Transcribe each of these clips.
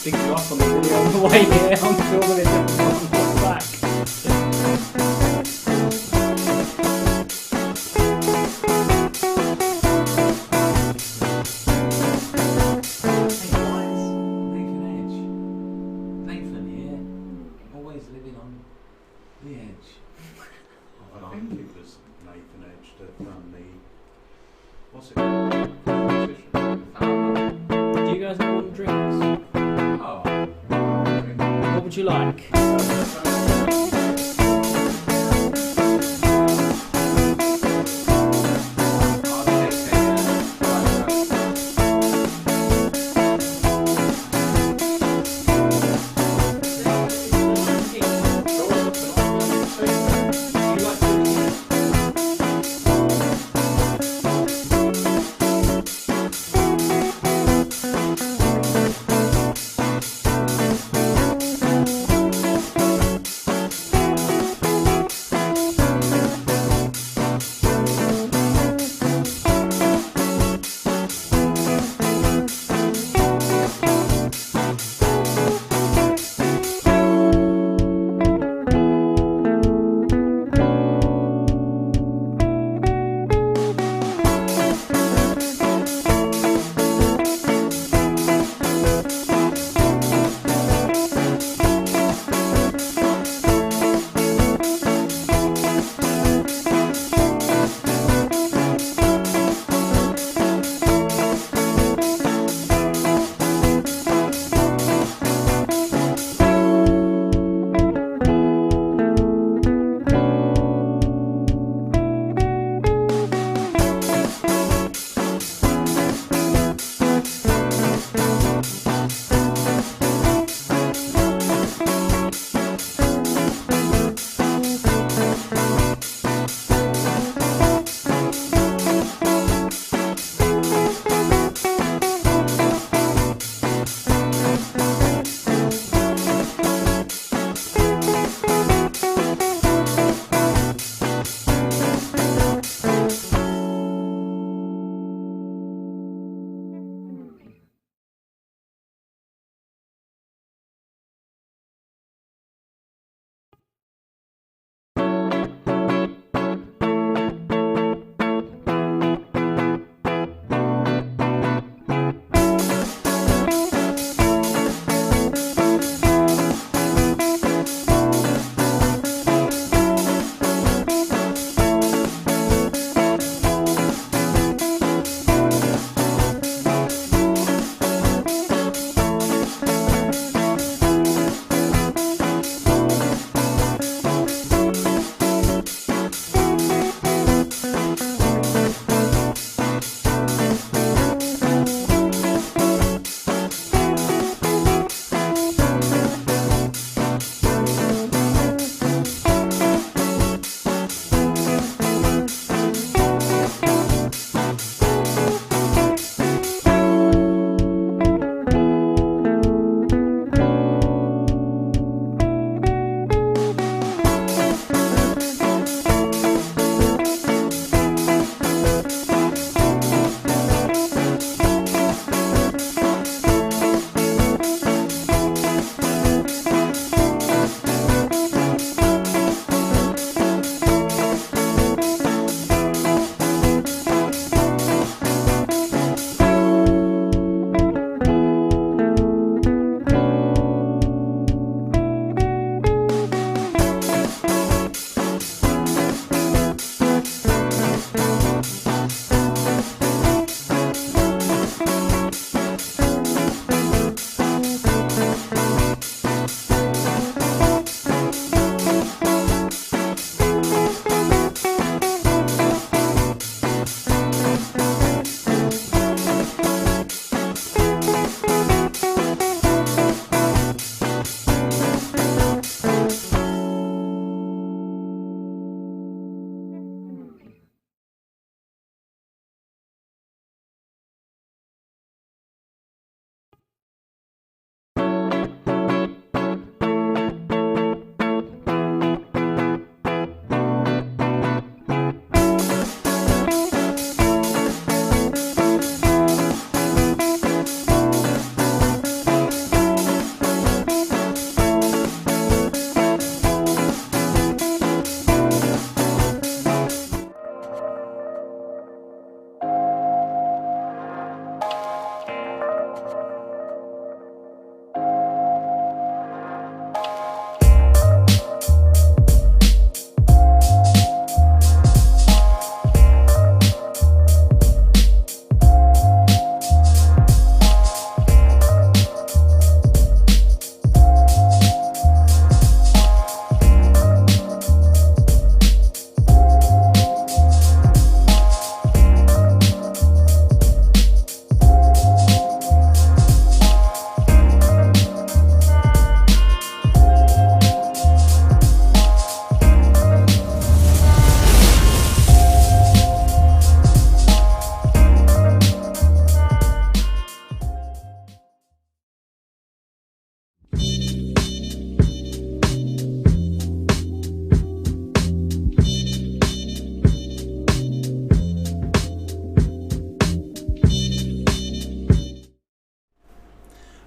pick you up on the video on the way here. I'm filming it on the back. The Edge. I think it was Nathan Edge that done the, what's it called? Do you guys want drinks? Oh. What would you like?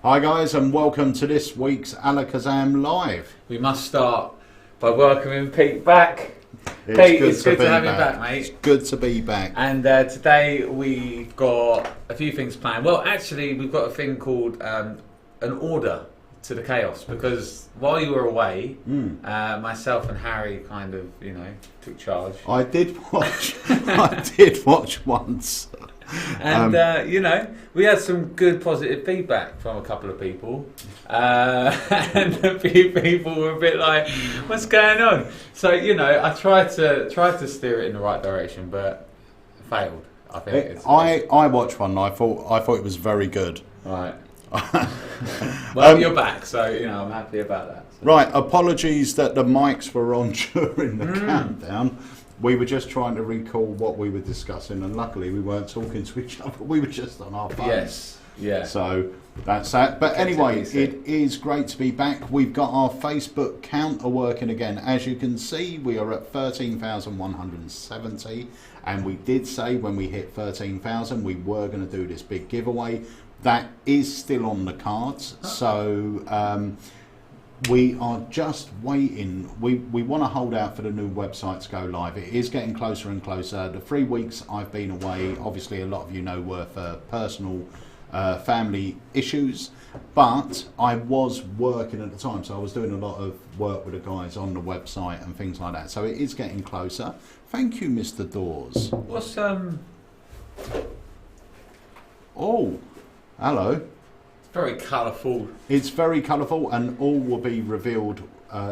Hi guys, and welcome to this week's Alakazam Live. We must start by welcoming Pete back. It's Pete, good it's to good be to have you back. back, mate. It's good to be back. And today we've got a few things planned. Well, actually, we've got a thing called an order to the chaos, because while you were away, myself and Harry kind of, took charge. I did watch. I did watch once. And, we had some good positive feedback from a couple of people. And a few people were a bit like, what's going on? So, I tried to steer it in the right direction, but failed. I think I watched one and I thought it was very good. Right. Well, you're back, so, I'm happy about that. So. Right, apologies that the mics were on during the countdown. We were just trying to recall what we were discussing, and luckily we weren't talking to each other. We were just on our phones. Yes, yeah. So that's that. But anyway, it is great to be back. We've got our Facebook counter working again. As you can see, we are at 13,170. And we did say when we hit 13,000, we were going to do this big giveaway. That is still on the cards. So we are just waiting. We want to hold out for the new website to go live. It is getting closer and closer. The 3 weeks I've been away, obviously a lot of you know, were for personal family issues, but I was working at the time, so I was doing a lot of work with the guys on the website and things like that. So it is getting closer. Thank you, Mr. Dawes. What's Oh, hello. very colourful. It's very colourful, and all will be revealed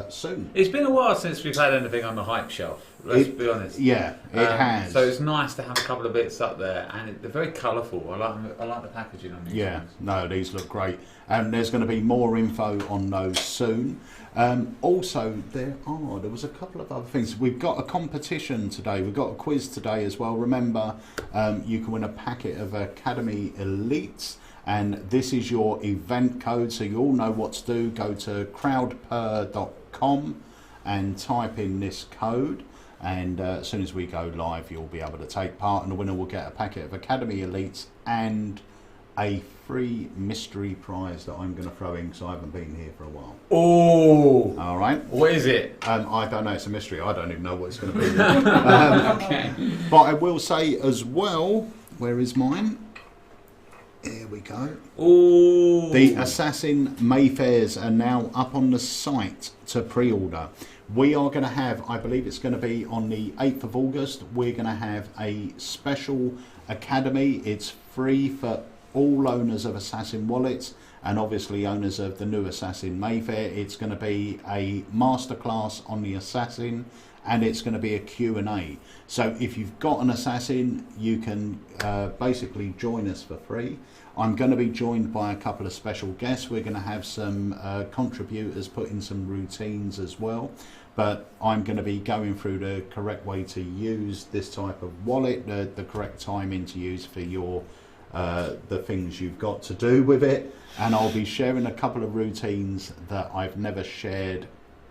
soon. It's been a while since we've had anything on the hype shelf, let's be honest. Yeah, it has. So it's nice to have a couple of bits up there, and they're very colourful. I like the packaging on these. Yeah, things. no, these look great. And there's going to be more info on those soon. Also, there was a couple of other things. We've got a competition today. We've got a quiz today as well. Remember, you can win a packet of Academy Elites. And this is your event code, so you all know what to do. Go to crowdper.com and type in this code, and as soon as we go live, you'll be able to take part, and the winner will get a packet of Academy Elites and a free mystery prize that I'm going to throw in, because I haven't been here for a while. Oh! All right. What is it? I don't know. It's a mystery. I don't even know what it's going to be. Okay. But I will say as well, where is mine? Here we go. Ooh. The Assassin Mayfairs are now up on the site to pre-order. We are going to have, I believe it's going to be on the 8th of August, we're going to have a special academy. It's free for all owners of Assassin wallets, and obviously owners of the new Assassin Mayfair. It's going to be a masterclass on the Assassin, and it's going to be a Q&A. So if you've got an Assassin, you can basically join us for free. I'm going to be joined by a couple of special guests. We're going to have some contributors put in some routines as well. But I'm going to be going through the correct way to use this type of wallet, the correct timing to use for your the things you've got to do with it. And I'll be sharing a couple of routines that I've never shared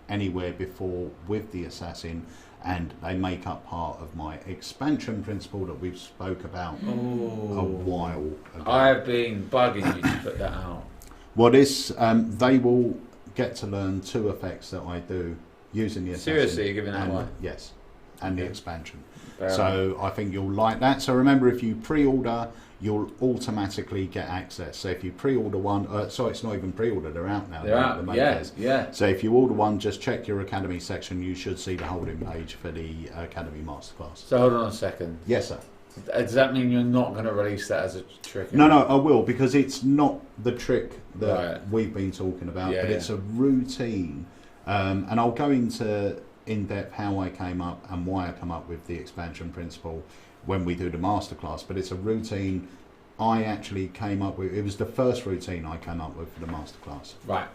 anywhere before with the Assassin, and they make up part of my expansion principle that we've spoke about a while ago. I've been bugging you to put that out. Well, this they will get to learn 2 effects that I do using the Assassin. Seriously, you're giving that away? Yes, and the expansion. Fair So enough. I think you'll like that. So remember, if you pre-order, you'll automatically get access. So if you pre-order one, sorry, it's not even pre-order, they're out now. They're out, yeah. So if you order one, just check your Academy section. You should see the holding page for the Academy Masterclass. So hold on a second. Yes, sir. Does that mean you're not going to release that as a trick? No, I will, because it's not the trick that Right. we've been talking about, Yeah, but it's a routine. And I'll go into in depth how I came up and why I come up with the expansion principle when we do the masterclass. But it's a routine I actually came up with. It was the first routine I came up with for the masterclass. Right.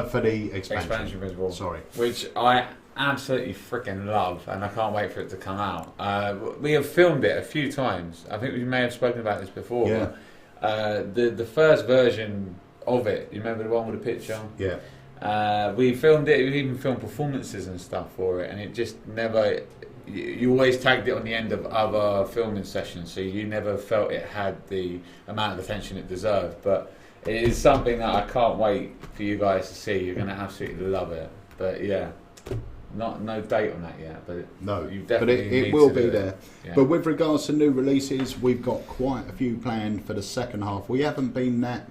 For the expansion principle. Sorry. Which I absolutely freaking love, and I can't wait for it to come out. We have filmed it a few times. I think we may have spoken about this before. Yeah. But, the first version of it, you remember the one with the picture? Yeah. We filmed it. We even filmed performances and stuff for it, and it just never. You always tagged it on the end of other filming sessions, so you never felt it had the amount of attention it deserved. But it is something that I can't wait for you guys to see. You're going to absolutely love it. But yeah, no date on that yet. But no, you but definitely it will be there. Yeah. But with regards to new releases, we've got quite a few planned for the second half. We haven't been had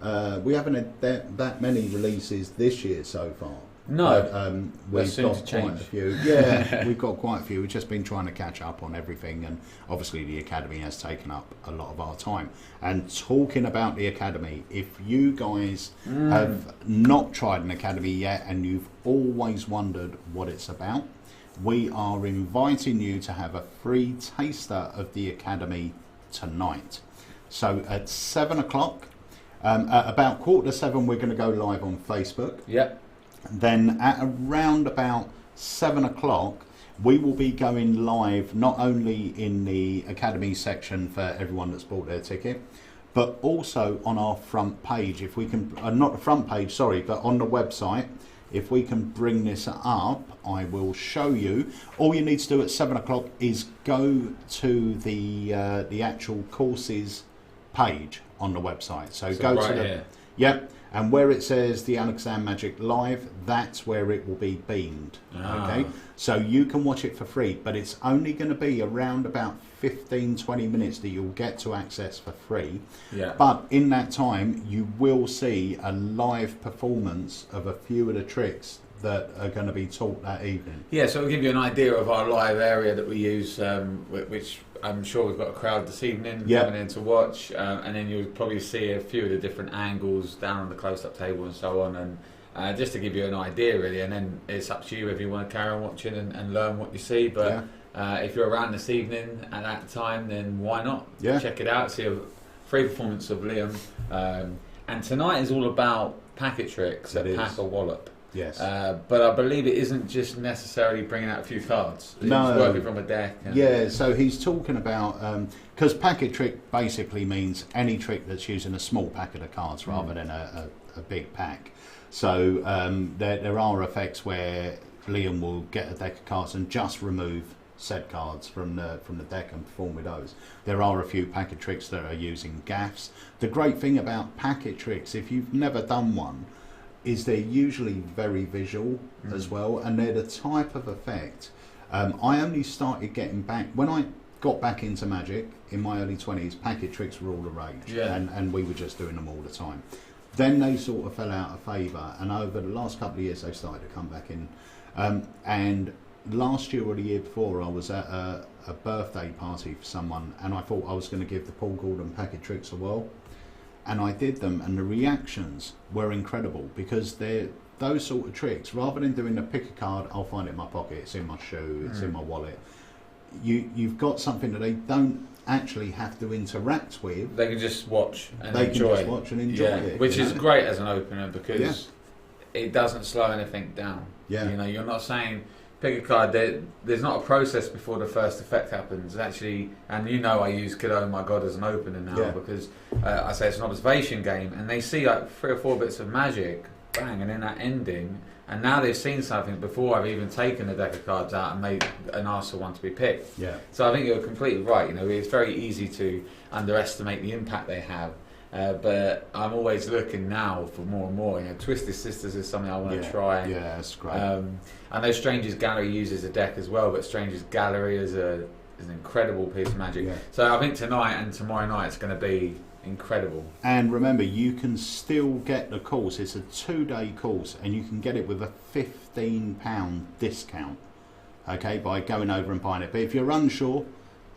that many releases this year so far. No, but, we've got quite a few. Yeah, we've got quite a few. We've just been trying to catch up on everything, and obviously the Academy has taken up a lot of our time. And talking about the Academy, if you guys have not tried an Academy yet and you've always wondered what it's about, we are inviting you to have a free taster of the Academy tonight. So at 7 o'clock, at about 6:45, we're going to go live on Facebook. Yep. Then at around about 7 o'clock, we will be going live not only in the Academy section for everyone that's bought their ticket, but also on our front page. If we can, not the front page, sorry, but on the website. If we can bring this up, I will show you. All you need to do at 7 o'clock is go to the actual courses page on the website. So go right to the here. Yep. And where it says the Alakazam Magic Live, that's where it will be beamed. Okay, so you can watch it for free, but it's only going to be around about 15-20 minutes that you'll get to access for free. Yeah. But in that time, you will see a live performance of a few of the tricks that are going to be taught that evening. Yeah, so it'll give you an idea of our live area that we use, which I'm sure we've got a crowd this evening coming in to watch, and then you'll probably see a few of the different angles down on the close-up table and so on, and just to give you an idea really, and then it's up to you if you want to carry on watching and learn what you see, but if you're around this evening at that time, then why not? Check it out, see a free performance of Liam, and tonight is all about packet tricks, pack or wallop. Yes. But I believe it isn't just necessarily bringing out a few cards. It's working from a deck. Yeah, so he's talking about, because packet trick basically means any trick that's using a small packet of cards rather than a big pack. So there are effects where Liam will get a deck of cards and just remove said cards from the deck and perform with those. There are a few packet tricks that are using gaffs. The great thing about packet tricks, if you've never done one, is they're usually very visual as well, and they're the type of effect. I only started getting back, when I got back into Magic in my early 20s, packet tricks were all the rage, and we were just doing them all the time. Then they sort of fell out of favour, and over the last couple of years they started to come back in. And last year or the year before, I was at a birthday party for someone, and I thought I was going to give the Paul Gordon packet tricks a whirl. And I did them, and the reactions were incredible, because they're those sort of tricks. Rather than doing a pick a card, I'll find it in my pocket, it's in my shoe, it's in my wallet. You've got something that they don't actually have to interact with. They can just watch and they enjoy. Can just watch and enjoy it, which is great as an opener, because it doesn't slow anything down. Yeah. You know, you're not saying pick a card. There's not a process before the first effect happens. Actually, and you know I use Kid Oh My God as an opener now, because I say it's an observation game, and they see like 3 or 4 bits of magic, bang, and then that ending, and now they've seen something before I've even taken a deck of cards out and made and asked for one to be picked. Yeah. So I think you're completely right. You know, it's very easy to underestimate the impact they have. But I'm always looking now for more and more. You know, Twisted Sisters is something I want to try. Yeah, that's great. I know Stranger's Gallery uses a deck as well, but Stranger's Gallery is an incredible piece of magic. Yeah. So I think tonight and tomorrow night it's going to be incredible. And remember, you can still get the course. It's a 2-day course, and you can get it with a £15 discount. Okay, by going over and buying it. But if you're unsure,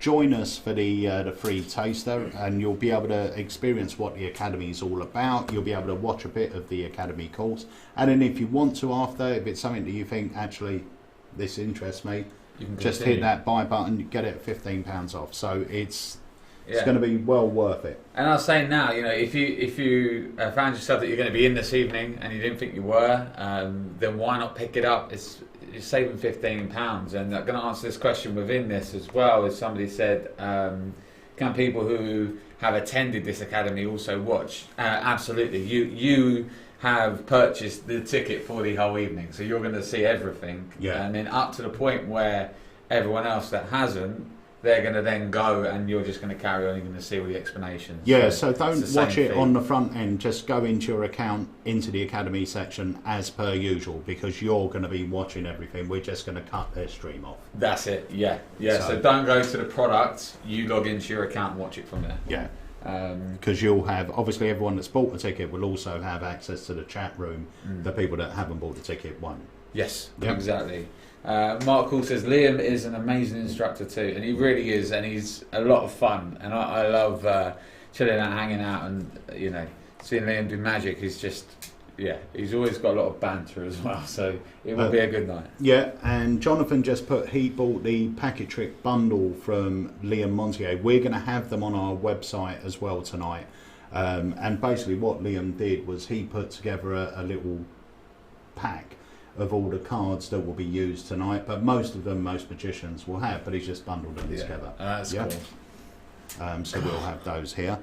join us for the free taster, and you'll be able to experience what the Academy is all about. You'll be able to watch a bit of the Academy course, and then if you want to after, if it's something that you think actually this interests me, you can just hit that buy button, get it at £15 off. So it's going to be well worth it. And I was saying now, you know, if you found yourself that you're going to be in this evening and you didn't think you were, then why not pick it up? You're saving £15, and I'm going to answer this question within this as well. As somebody said, can people who have attended this Academy also watch? Absolutely. You have purchased the ticket for the whole evening, so you're going to see everything. Yeah. And then up to the point where everyone else that hasn't, they're going to then go, and you're just going to carry on. You're going to see all the explanations. Yeah, so don't watch it on the front end. Just go into your account, into the Academy section as per usual, because you're going to be watching everything. We're just going to cut their stream off. That's it. Yeah. So don't go to the product. You log into your account and watch it from there. Yeah. Because you'll have, obviously everyone that's bought a ticket will also have access to the chat room. The people that haven't bought the ticket won't. Yes, exactly. Mark Hall says Liam is an amazing instructor too, and he really is, and he's a lot of fun, and I love chilling out, hanging out, and seeing Liam do magic. He's just he's always got a lot of banter as well, so it will be a good night. Yeah, and Jonathan just put he bought the Packet Trick bundle from Liam Montier. We're going to have them on our website as well tonight, and basically what Liam did was he put together a little pack of all the cards that will be used tonight, but most of them most magicians will have, but he's just bundled them together. That's cool. So we'll have those here.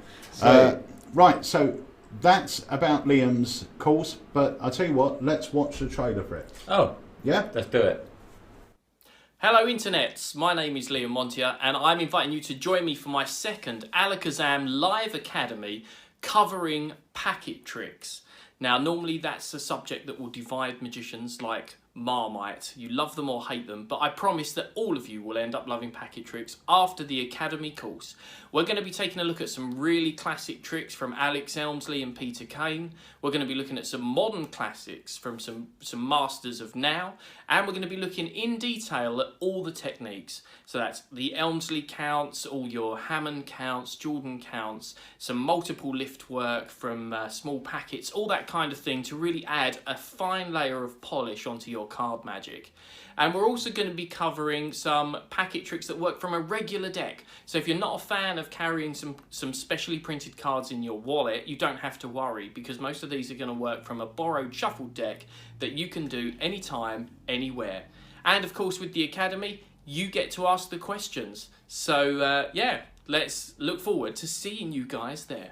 Right, so that's about Liam's course, but I'll tell you what, let's watch the trailer for it. Oh, yeah? Let's do it. Hello internets, my name is Liam Montier, and I'm inviting you to join me for my second Alakazam Live Academy covering packet tricks. Now, normally that's a subject that will divide magicians like Marmite. You love them or hate them, but I promise that all of you will end up loving packet tricks after the Academy course. We're going to be taking a look at some really classic tricks from Alex Elmsley and Peter Kane. We're going to be looking at some modern classics from some masters of now, and we're going to be looking in detail at all the techniques. So that's the Elmsley counts, all your Hammond counts, Jordan counts, some multiple lift work from small packets, all that kind of thing to really add a fine layer of polish onto your card magic. And we're also going to be covering some packet tricks that work from a regular deck. So if you're not a fan of carrying some specially printed cards in your wallet, you don't have to worry, because most of these are going to work from a borrowed shuffled deck that you can do anytime, anywhere. And of course with the Academy, you get to ask the questions. So yeah, let's look forward to seeing you guys there.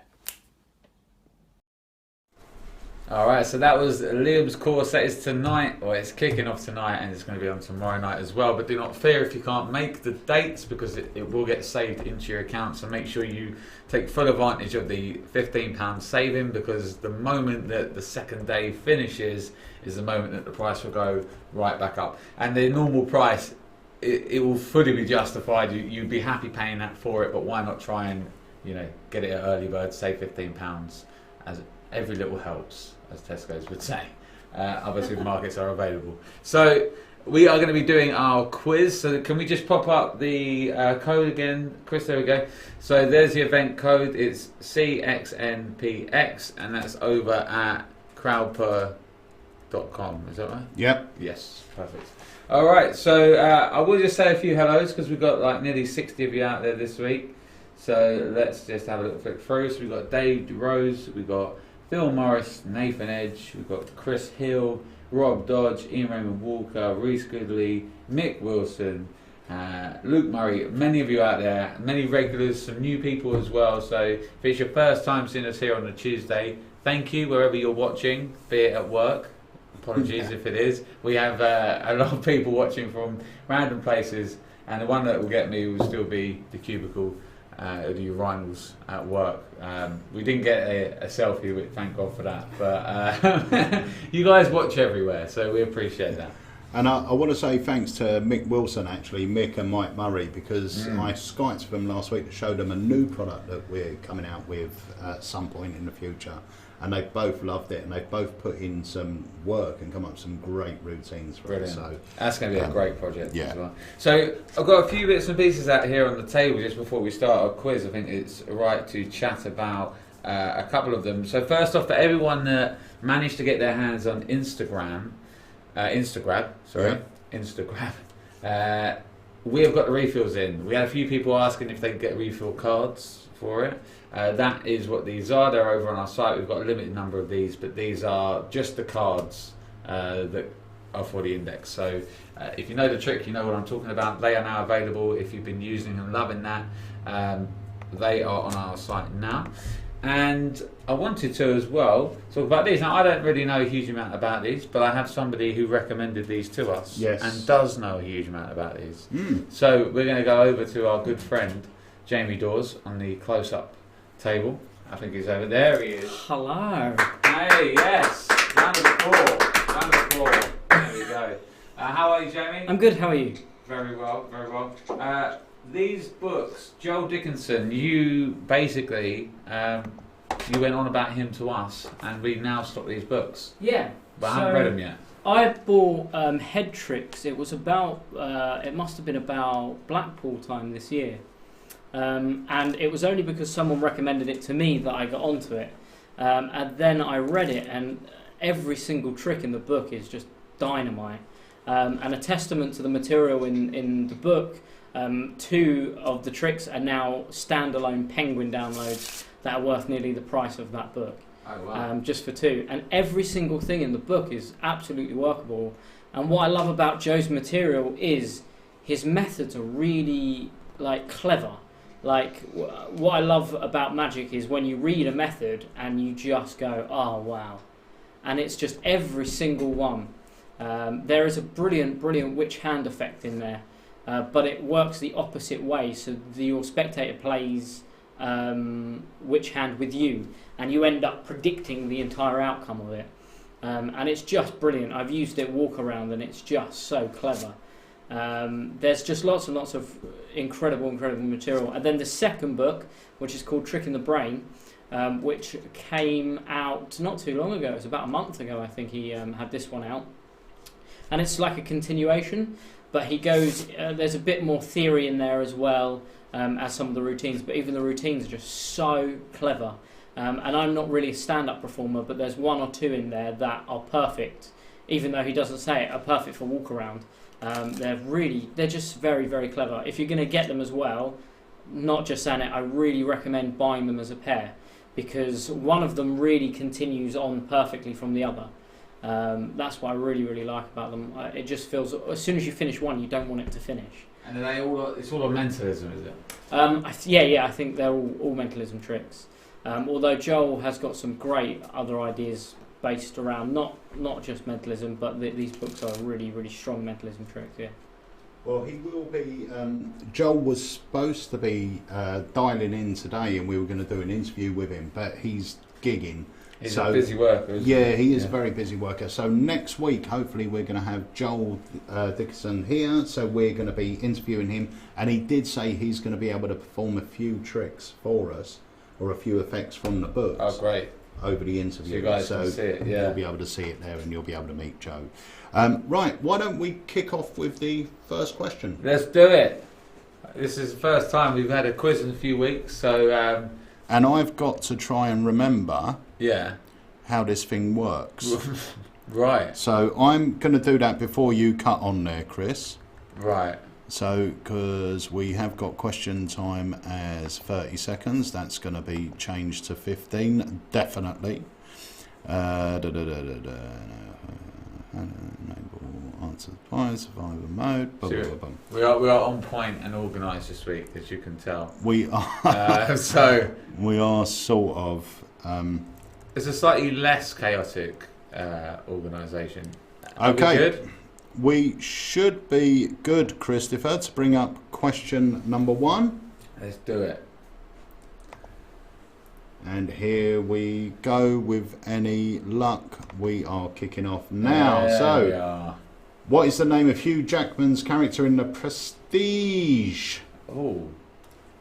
Alright, so that was Liam's course. That is tonight, or it's kicking off tonight, and it's going to be on tomorrow night as well. But do not fear if you can't make the dates, because it will get saved into your account. So make sure you take full advantage of the £15 saving, because the moment that the second day finishes is the moment that the price will go right back up. And the normal price, it will fully be justified. You'd be happy paying that for it, but why not try and get it at early bird, save £15, as every little helps, as Tesco's would say. Other supermarkets are available. So we are going to be doing our quiz. So can we just pop up the code again, Chris? There we go. So there's the event code. It's CXNPX, and that's over at crowdper.com. Is that right? Yep. Yes, perfect. All right. So I will just say a few hellos, because we've got like nearly 60 of you out there this week. So let's just have a little flick through. So we've got Dave Rose, we've got Phil Morris, Nathan Edge, we've got Chris Hill, Rob Dodge, Ian Raymond Walker, Reese Goodley, Mick Wilson, Luke Murray. Many of you out there, many regulars, some new people as well. So if it's your first time seeing us here on a Tuesday, thank you wherever you're watching, be it at work. Apologies if it is. We have a lot of people watching from random places, and the one that will get me will still be the cubicle. The urinals at work. We didn't get a selfie, which thank God for that, but you guys watch everywhere, so we appreciate that. And I want to say thanks to Mick Wilson, actually, Mick and Mike Murray, because I Skyped them last week to show them a new product that we're coming out with at some point in the future, and they both loved it, and they both put in some work and come up with some great routines for it. So that's going to be a great project as well. So I've got a few bits and pieces out here on the table just before we start our quiz. I think it's right to chat about a couple of them. So first off, for everyone that managed to get their hands on Instagram, we have got the refills in. We had a few people asking if they could get refill cards for it. That is what these are. They're over on our site. We've got a limited number of these, but these are just the cards that are for the index. So if you know the trick, you know what I'm talking about. They are now available. If you've been using and loving that, they are on our site now. And I wanted to as well talk about these. Now, I don't really know a huge amount about these, but I have somebody who recommended these to us and does know a huge amount about these. So we're going to go over to our good friend Jamie Dawes on the close-up table. I think he's over there. He is. Hello. Hey, yes. Round of applause. Round of applause. There we go. How are you, Jamie? I'm good. How are you? Very well, very well. These books, Joel Dickinson, you basically you went on about him to us, and we now stock these books. Yeah. But I haven't read them yet. I bought Head Tricks. It was about, it must have been about Blackpool time this year. And it was only because someone recommended it to me that I got onto it. And then I read it, and every single trick in the book is just dynamite. And a testament to the material in the book. 2 of the tricks are now standalone Penguin downloads that are worth nearly the price of that book. Oh, wow. Just for 2. And every single thing in the book is absolutely workable. And what I love about Joe's material is his methods are really clever. What I love about magic is when you read a method and you just go, oh wow. And it's just every single one. There is a brilliant witch hand effect in there. But it works the opposite way, so your spectator plays witch hand with you, and you end up predicting the entire outcome of it. And it's just brilliant. I've used it walk around, and it's just so clever. There's just lots and lots of incredible material. And then the second book, which is called Trick in the Brain, which came out not too long ago. It was about a month ago, I think he had this one out. And it's like a continuation. But he goes, there's a bit more theory in there as well as some of the routines, but even the routines are just so clever. And I'm not really a stand-up performer, but there's 1 or 2 in there that are perfect, even though he doesn't say it, are perfect for walk-around. They're just very, very clever. If you're going to get them as well, not just saying it, I really recommend buying them as a pair, because one of them really continues on perfectly from the other. That's what I really like about them. It just feels, as soon as you finish one, you don't want it to finish. And are they all? It's all on mentalism, is it? I think they're all mentalism tricks. Although Joel has got some great other ideas based around not just mentalism, but these books are really strong mentalism tricks. Yeah. Well, he will be. Joel was supposed to be dialing in today, and we were going to do an interview with him, but he's gigging. He's a busy worker, isn't he? Yeah, he is a very busy worker. So next week, hopefully, we're going to have Joel Dickinson here. So we're going to be interviewing him. And he did say he's going to be able to perform a few tricks for us, or a few effects from the books. Oh, great. Over the interview. So you guys can see it, yeah. You'll be able to see it there, and you'll be able to meet Joe. Right, why don't we kick off with the first question? Let's do it. This is the first time we've had a quiz in a few weeks, so... And I've got to try and remember how this thing works. Right. So I'm going to do that before you cut on there, Chris. Right. So, because we have got question time as 30 seconds, that's going to be changed to 15, definitely. Answer survival mode. Blah, blah, blah, blah. We are on point and organised this week, as you can tell. We are. So we are sort of. It's a slightly less chaotic organisation. Okay. We good? We should be good, Christopher, to bring up question number 1. Let's do it. And here we go. With any luck, we are kicking off now. There we are. What is the name of Hugh Jackman's character in The Prestige? Oh.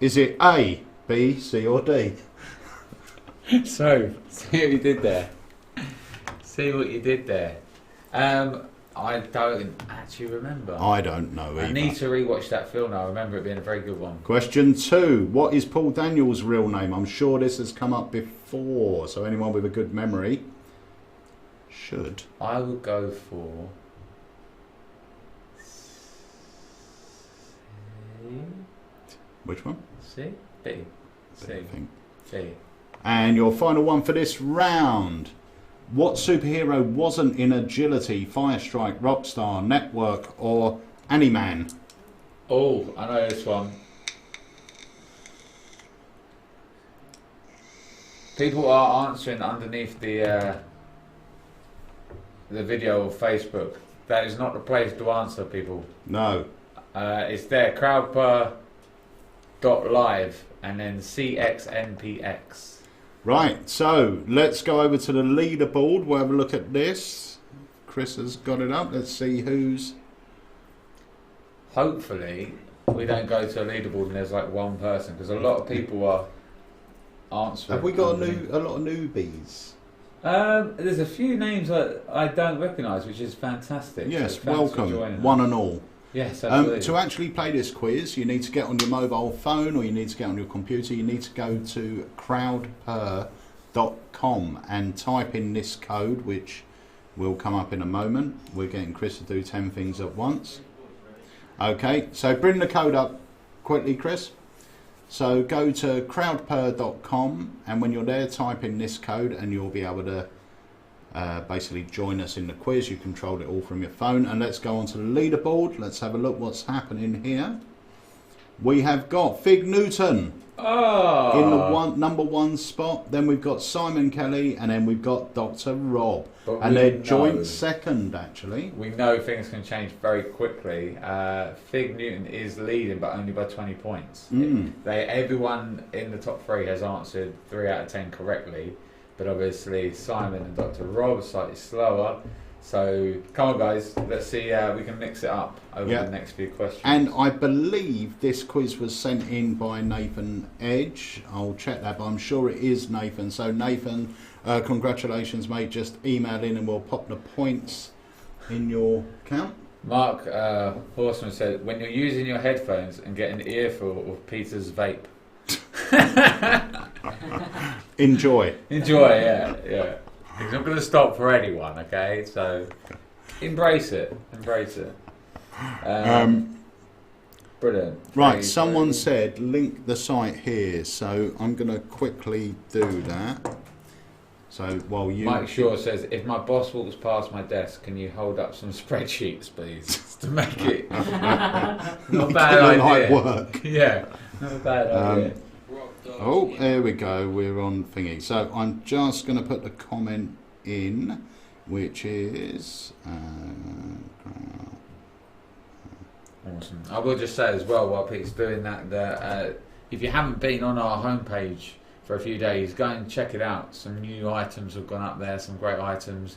Is it A, B, C or D? So, see what you did there. See what you did there. I don't actually remember. I don't know either. I need to rewatch that film now. I remember it being a very good one. Question 2. What is Paul Daniels' real name? I'm sure this has come up before, so anyone with a good memory should. I would go for... C? Which one? C? B. C. I think. C. And your final one for this round. What superhero wasn't in Agility, Firestrike, Rockstar, Network or Animan? Oh, I know this one. People are answering underneath the video of Facebook. That is not the place to answer, people. No. It's there, crowdper.live and then CXNPX. Right, so let's go over to the leaderboard. We'll have a look at this. Chris has got it up. Let's see who's... Hopefully, we don't go to a leaderboard and there's like one person, because a lot of people are answering. Have we got a lot of newbies? There's a few names that I don't recognise, which is fantastic. Yes, so welcome, one and all. Yes, absolutely. To actually play this quiz, you need to get on your mobile phone or you need to get on your computer. You need to go to crowdper.com and type in this code, which will come up in a moment. We're getting Chris to do 10 things at once. Okay, so bring the code up quickly, Chris. So go to crowdper.com, and when you're there, type in this code and you'll be able to basically join us in the quiz. You control it all from your phone. And let's go on to the leaderboard. Let's have a look what's happening here. We have got Fig Newton in the number one spot. Then we've got Simon Kelly, and then we've got Dr. Rob. And they're joint second, actually. We know things can change very quickly. Fig Newton is leading, but only by 20 points. Everyone in the top 3 has answered 3 out of 10 correctly. But obviously Simon and Dr. Rob are slightly slower. So come on, guys, let's see we can mix it up over the next few questions. And I believe this quiz was sent in by Nathan Edge. I'll check that, but I'm sure it is Nathan. So Nathan, congratulations, mate. Just email in and we'll pop the points in your account. Mark Horseman said, when you're using your headphones and get an earful of Peter's vape. Enjoy. Yeah. It's not going to stop for anyone, okay? So embrace it. Brilliant. Right, someone said link the site here, so I'm going to quickly do that. So while you... Mike Shaw says, if my boss walks past my desk, can you hold up some spreadsheets, please, to make it not a bad idea. Work. Yeah, not a bad idea. Oh, there we go. We're on thingy. So I'm just going to put the comment in, which is... Awesome. I will just say as well, while Pete's doing that, that if you haven't been on our homepage for a few days, go and check it out. Some new items have gone up there, some great items.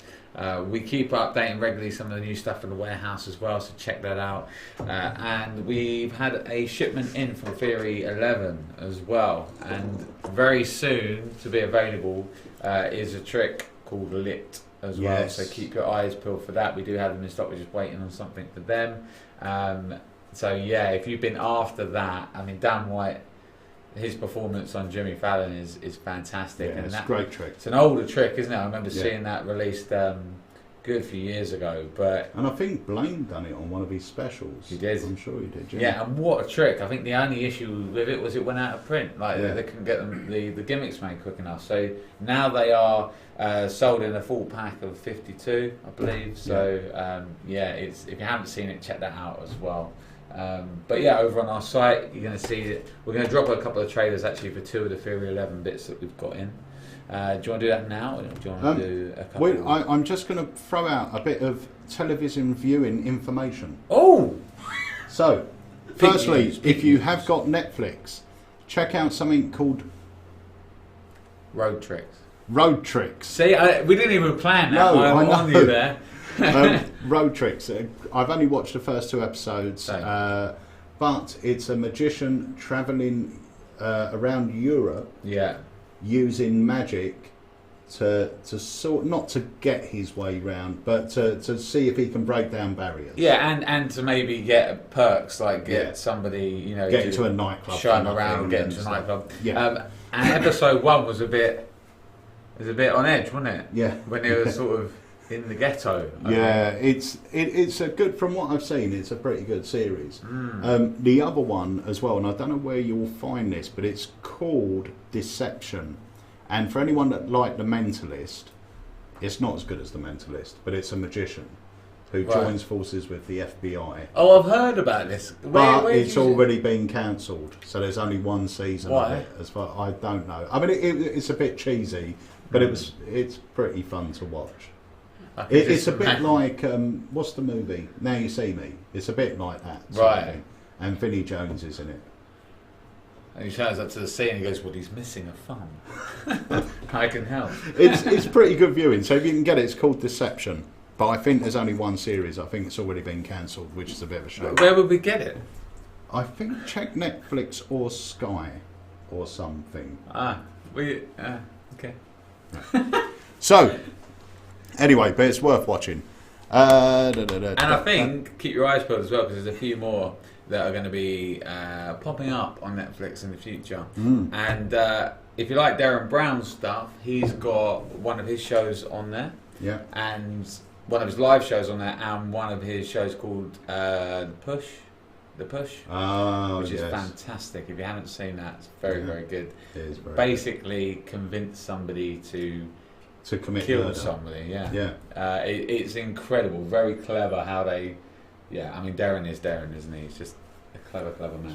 We keep updating regularly some of the new stuff in the warehouse as well, so check that out. And we've had a shipment in from Theory 11 as well, and very soon to be available is a trick called Lit as well, so keep your eyes peeled for that. We do have them in stock, we're just waiting on something for them. So yeah, if you've been after that, I mean, Dan White, his performance on Jimmy Fallon is fantastic. Yeah, and it's a great trick. It's an older trick, isn't it? I remember seeing that released good few years ago. And I think Blaine done it on one of his specials. He did. I'm sure he did. Yeah, and what a trick. I think the only issue with it was it went out of print. Like they couldn't get them the gimmicks made quick enough. So now they are sold in a full pack of 52, I believe. So it's, if you haven't seen it, check that out as well. But yeah, over on our site, you're going to see that we're going to drop a couple of trailers actually for 2 of the Theory 11 bits that we've got in. Do you want to do that now, or do you want to do a couple? I'm just going to throw out a bit of television viewing information. Oh! So, firstly, if you have got Netflix, check out something called Road Tricks. Road Tricks. See, we didn't even plan that. No, I know. On you there. Road Tricks. I've only watched the first 2 episodes, but it's a magician travelling around Europe, using magic to sort, not to get his way round, but to see if he can break down barriers. Yeah, and to maybe get perks, like get somebody, get into a nightclub, show him around, get into a nightclub. Yeah. And episode 1 was a bit on edge, wasn't it? Yeah. When it was sort of in the ghetto. It's a good, from what I've seen, it's a pretty good series. The other one as well, and I don't know where you'll find this, but it's called Deception. And for anyone that liked The Mentalist, it's not as good as The Mentalist, but it's a magician. who joins forces with the FBI. Oh, I've heard about this. But it's already been cancelled, so there's only one season of it. As far I don't know. I mean, it's a bit cheesy, but it's pretty fun to watch. It's a bit like what's the movie? Now You See Me. It's a bit like that, right? And Vinnie Jones is in it. And he shows up to the scene and he goes, "Well, he's missing a thumb. I can help." It's pretty good viewing. So if you can get it, it's called Deception. But I think there's only one series. I think it's already been cancelled, which is a bit of a shame. Where would we get it? I think check Netflix or Sky or something. Okay. So, anyway, but it's worth watching. And I think keep your eyes peeled as well, because there's a few more that are going to be popping up on Netflix in the future. And if you like Darren Brown's stuff, he's got one of his shows on there. Yeah. And one of his live shows on there, and one of his shows called The Push, which is fantastic. If you haven't seen that, it's very good. It is very basically convince somebody to kill murder. Somebody. It's incredible, very clever how they. I mean, Darren, isn't he? He's just a clever man.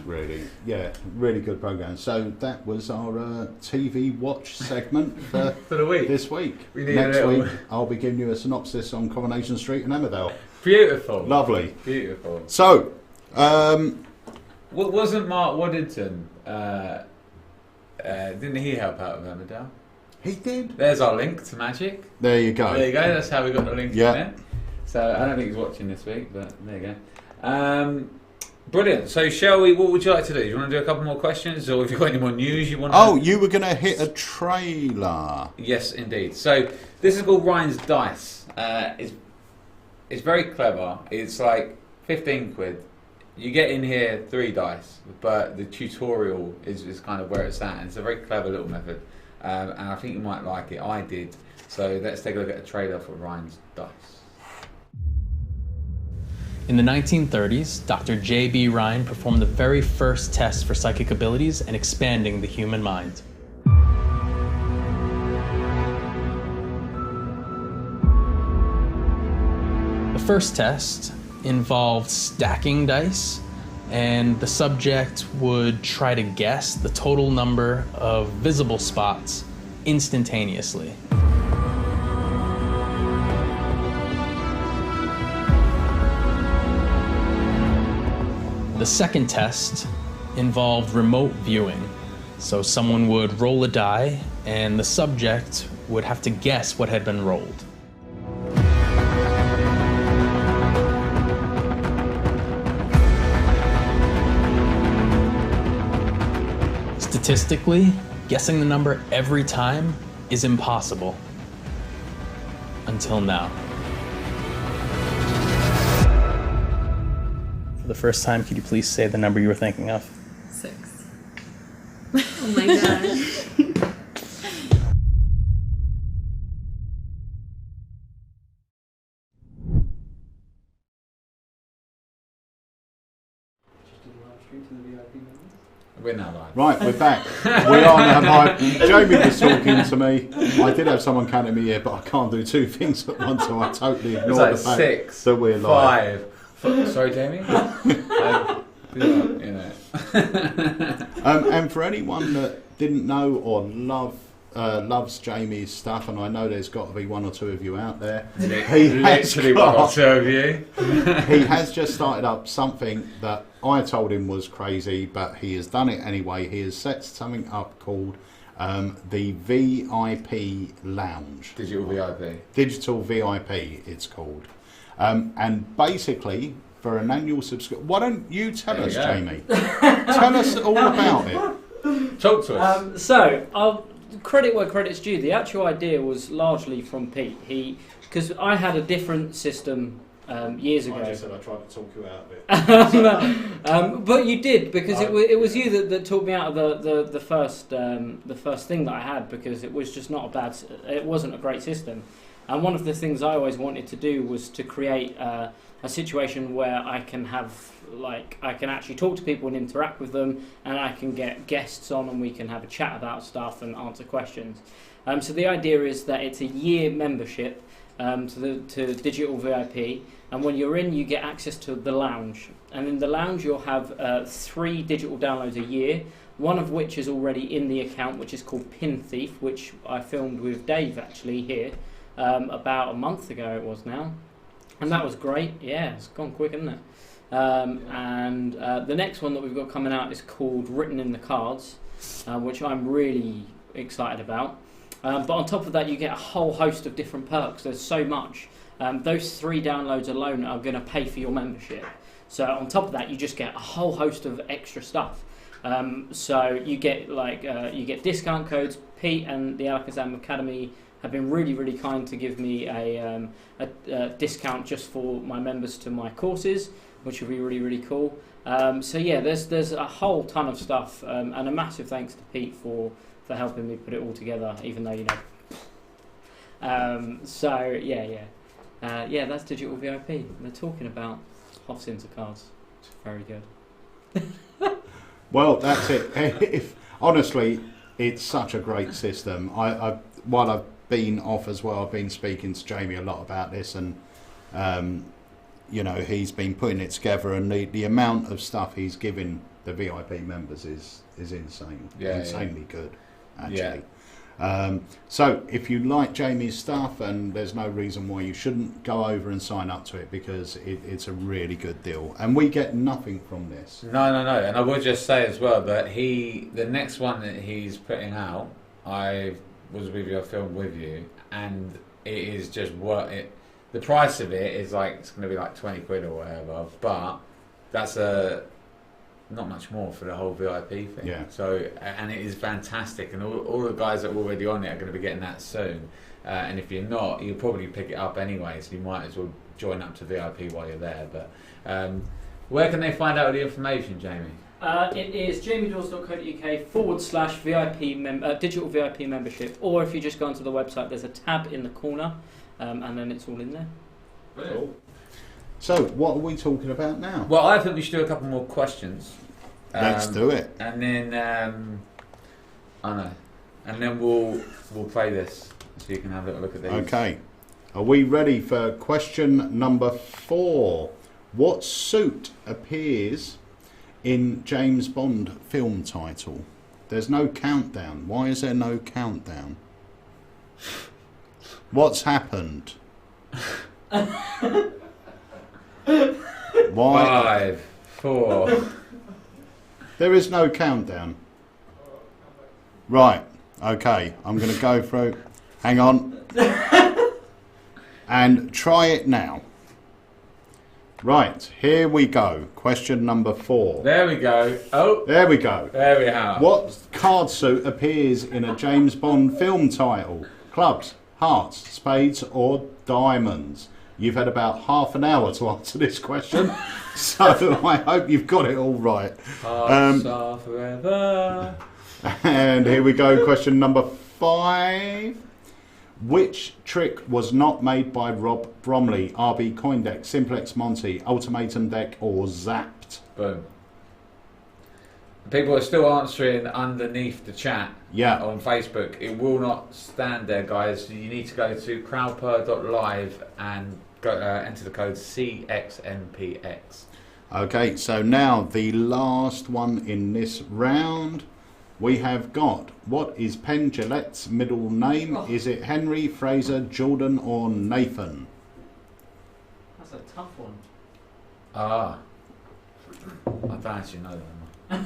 It's really good program. So that was our TV watch segment for the week. This week. Next week, I'll be giving you a synopsis on Coronation Street in Emmerdale. Beautiful. Lovely. Beautiful. So, wasn't Mark Waddington? Didn't he help out with Emmerdale? He did. There's our link to Magic. There you go. That's how we got the link in there. So I don't think he's watching this week, but there you go. Brilliant. So shall we? What would you like to do? Do you want to do a couple more questions, or if you've got any more news you want? You were going to hit a trailer. Yes, indeed. So this is called Ryan's Dice. It's very clever. It's like 15 quid. You get in here 3 dice, but the tutorial is kind of where it's at. And it's a very clever little method, and I think you might like it. I did. So let's take a look at a trailer for Ryan's Dice. In the 1930s, Dr. J.B. Ryan performed the very first test for psychic abilities and expanding the human mind. The first test involved stacking dice, and the subject would try to guess the total number of visible spots instantaneously. The second test involved remote viewing. So someone would roll a die and the subject would have to guess what had been rolled. Statistically, guessing the number every time is impossible. Until now. The first time, could you please say the number you were thinking of? 6. Oh my gosh. We're now live. Right, we're back. We are now live. Jamie was talking to me. I did have someone counting me here, but I can't do 2 things at once, so I totally ignored the fact 6, that we're live. 5. Sorry, Jamie. And for anyone that didn't know or loves Jamie's stuff, and I know there's got to be 1 or 2 of you out there. Literally 1 or 2 of you. He has just started up something that I told him was crazy, but he has done it anyway. He has set something up called the VIP Lounge. Digital VIP. Digital VIP, it's called. And basically, for an annual subscription... Why don't you tell us, Jamie? Tell us all about it. Talk to us. So, I'll credit where credit's due. The actual idea was largely from Pete. Because I had a different system years ago. I just said I tried to talk you out of it. But you did, because it was you that talked me out of the first thing that I had, because it was just it wasn't a great system. And one of the things I always wanted to do was to create a situation where I can actually talk to people and interact with them, and I can get guests on and we can have a chat about stuff and answer questions. So the idea is that it's a year membership, to digital VIP, and when you're in, you get access to the lounge. And in the lounge, you'll have 3 digital downloads a year. One of which is already in the account, which is called Pin Thief, which I filmed with Dave actually here about a month ago. It was now, and that was great. Yeah, it's gone quick, isn't it? And the next one that we've got coming out is called Written in the Cards, which I'm really excited about. But on top of that, you get a whole host of different perks. There's so much. Those 3 downloads alone are going to pay for your membership. So on top of that, you just get a whole host of extra stuff. So you get you get discount codes. Pete and the Alakazam Academy have been really, really kind to give me a discount just for my members to my courses, which will be really, really cool. So yeah, there's a whole ton of stuff, and a massive thanks to Pete for helping me put it all together, even though so yeah, that's digital VIP. They're talking about Hoff's into cards. It's very good. Well, that's it. Honestly, it's such a great system. While I've been off as well, I've been speaking to Jamie a lot about this, and he's been putting it together, and the amount of stuff he's giving the VIP members is insane. Insanely good, actually. So if you like Jamie's stuff, and there's no reason why you shouldn't, go over and sign up to it, because it's a really good deal, and we get nothing from this. No, and I would just say as well that the next one that he's putting out, I was with you, I filmed with you, and it is just worth it. The price of it is it's going to be like 20 quid or whatever, but that's not much more for the whole VIP thing. Yeah. So, and it is fantastic, and all the guys that are already on it are going to be getting that soon. And if you're not, you'll probably pick it up anyway, so you might as well join up to VIP while you're there. But where can they find out all the information, Jamie? It is jamiedawes.co.uk /VIP digital VIP membership, or if you just go onto the website, there's a tab in the corner, and then it's all in there. Cool. So, what are we talking about now? Well, I think we should do a couple more questions. Let's do it. And then, and then we'll play this, so you can have a little look at these. Okay. Are we ready for question number 4? What suit appears in James Bond film title? There's no countdown. Why is there no countdown? What's happened? Why? 5, 4. There is no countdown. Right. Okay. I'm going to go through. Hang on. And try it now. Right. Here we go. Question number 4. There we go. Oh. There we go. There we are. What card suit appears in a James Bond film title? Clubs, hearts, spades, or diamonds? You've had about half an hour to answer this question, so I hope you've got it all right. Hearts are forever. And here we go, question number 5. Which trick was not made by Rob Bromley? RB Coin Deck, Simplex Monty, Ultimatum Deck, or Zapped? Boom. People are still answering underneath the chat on Facebook. It will not stand there, guys. You need to go to crowdper.live and go, enter the code CXNPX. Okay, so now the last one in this round. We have got, what is Penn Jillette's middle name? Oh. Is it Henry, Fraser, Jordan, or Nathan? That's a tough one. I don't actually know that.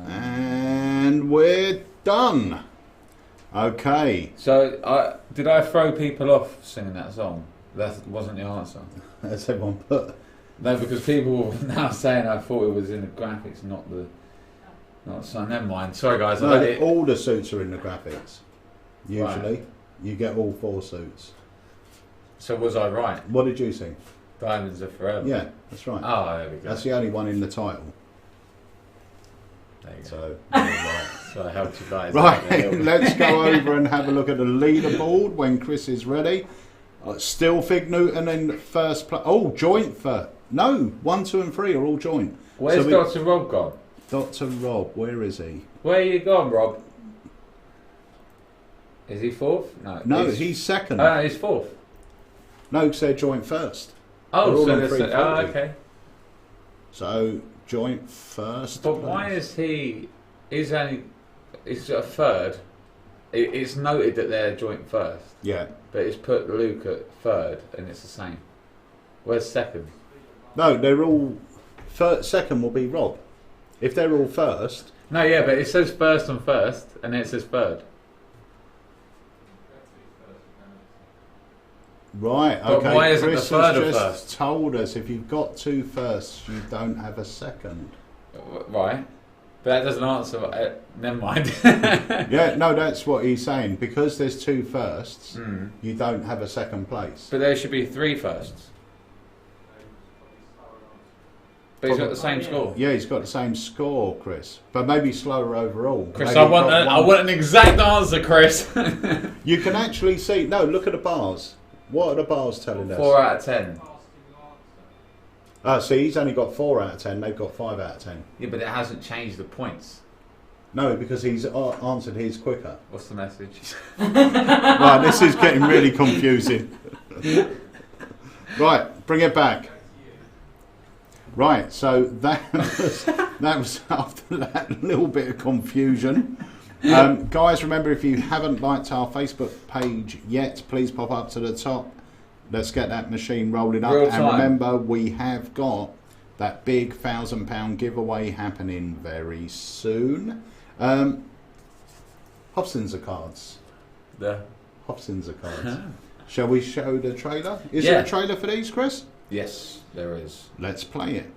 And we're done. Okay. So, did I throw people off singing that song? That wasn't the answer. That's everyone put. No, because people are now saying I thought it was in the graphics, not the song. Never mind. Sorry, guys. No, all the suits are in the graphics. Usually, you get all 4 suits. So was I right? What did you sing? Diamonds Are Forever. Yeah, that's right. Oh, there we go. That's the only one in the title. There you go. So, right. So I helped you guys. Right, let's go over and have a look at the leaderboard when Chris is ready. Still Fig Newton in first place. Oh, joint for. No, 1, 2 and 3 are all joint. Where's Dr. Rob gone? Dr. Rob, where is he? Where you gone, Rob? Is he fourth? No. No, he's second. He's fourth. No, because they're joint first. Oh, They're all so on that's 340. okay. So joint first. But why is he? He's a third. It's noted that they're joint first. Yeah. But it's put Luke at third, and it's the same. Where's second? No, they're all. Second will be Rob. If they're all first. No, yeah, but it says first on first, and then it says third. Right, But okay. why isn't Chris the third has or just first? told us if you've got 2 firsts, you don't have a second. Right. But that doesn't answer. Never mind. Yeah, no, that's what he's saying. Because there's 2 firsts, you don't have a second place. But there should be 3 firsts. But he's got the same score. Yeah, he's got the same score, Chris. But maybe slower overall. Chris, Maybe I want an exact answer, Chris. You can actually see. No, look at the bars. What are the bars telling us? 4 out of 10. See, he's only got 4 out of 10. They've got 5 out of 10. Yeah, but it hasn't changed the points. No, because he's answered his quicker. What's the message? Right, this is getting really confusing. Right, bring it back. Right, so that was after that little bit of confusion. Guys, remember, if you haven't liked our Facebook page yet, please pop up to the top. Let's get that machine rolling up. Real And time. remember, we have got that big £1,000 giveaway happening very soon. Hobson's are cards. Hobson's are cards. Shall we show the trailer? Is there a trailer for these, Chris? Yes, there is. Let's play it.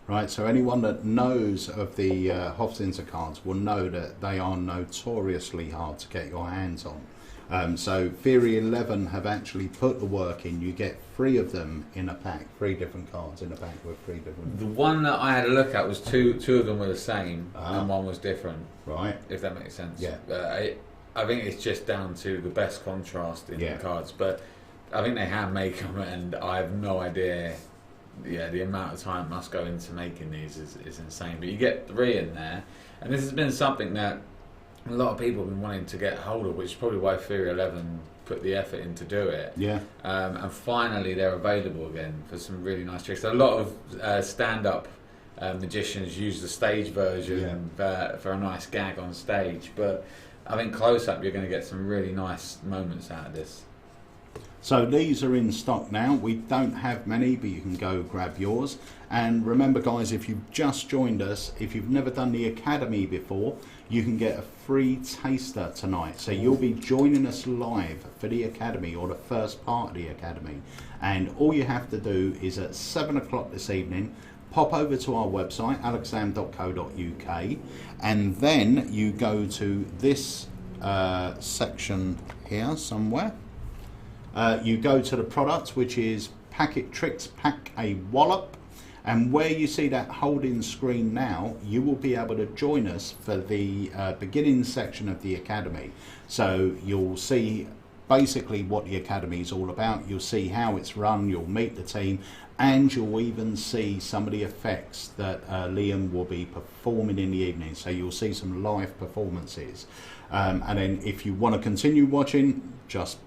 Right, so anyone that knows of the Hofzinser cards will know that they are notoriously hard to get your hands on. So Theory 11 have actually put the work in. You get 3 of them in a pack, 3 different cards in a pack with 3 different... The one that I had a look at was two of them were the same, and one was different. Right. If that makes sense. Yeah. I think it's just down to the best contrast in the cards, but I think they hand make them, and I have no idea. Yeah, the amount of time must go into making these is insane. But you get 3 in there, and this has been something that a lot of people have been wanting to get hold of, which is probably why Theory 11 put the effort in to do it. Yeah. And finally they're available again for some really nice tricks. A lot of stand-up magicians use the stage version for a nice gag on stage, but I think close-up you're going to get some really nice moments out of this. So these are in stock now. We don't have many, but you can go grab yours. And remember, guys, if you've just joined us, if you've never done the Academy before, you can get a free taster tonight. So you'll be joining us live for the Academy, or the first part of the Academy. And all you have to do is at 7 o'clock this evening, pop over to our website, alakazam.co.uk, and then you go to this section here somewhere. You go to the product, which is Packet Tricks Pack a Wallop, and where you see that holding screen now, you will be able to join us for the beginning section of the Academy. So you'll see basically what the Academy is all about. You'll see how it's run, you'll meet the team, and you'll even see some of the effects that Liam will be performing in the evening. So you'll see some live performances. And then if you want to continue watching, just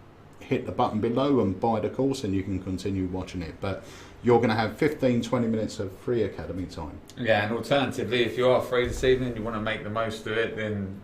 hit the button below and buy the course, and you can continue watching it. But you're going to have 15-20 minutes of free academy time. Yeah, and alternatively, if you are free this evening, you want to make the most of it, then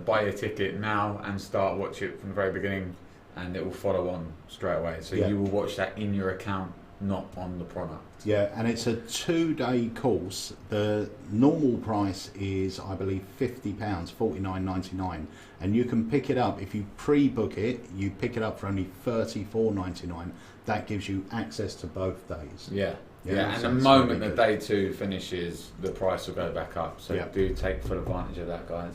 buy your ticket now and start watch it from the very beginning, and it will follow on straight away. So you will watch that in your account, not on the product. Yeah, and it's a 2-day course. The normal price is, I believe, £50, $49.99, and you can pick it up if you pre-book it. You pick it up for only $34.99. That gives you access to both days. Yeah, and so the moment that day 2 finishes, the price will go back up. So do take full advantage of that, guys.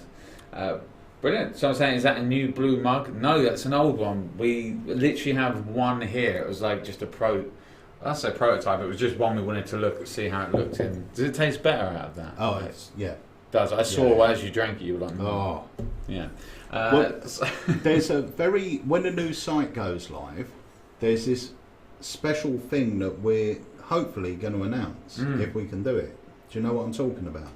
Brilliant. So I'm saying, is that a new blue mug? No, that's an old one. We literally have one here. It was like just a prototype. It was just one we wanted to see how it looked in. Does it taste better out of that? Oh, it's, yeah. It does. I saw as you drank it, you were like, oh. Yeah. Well, there's when the new site goes live, there's this special thing that we're hopefully going to announce if we can do it. Do you know what I'm talking about?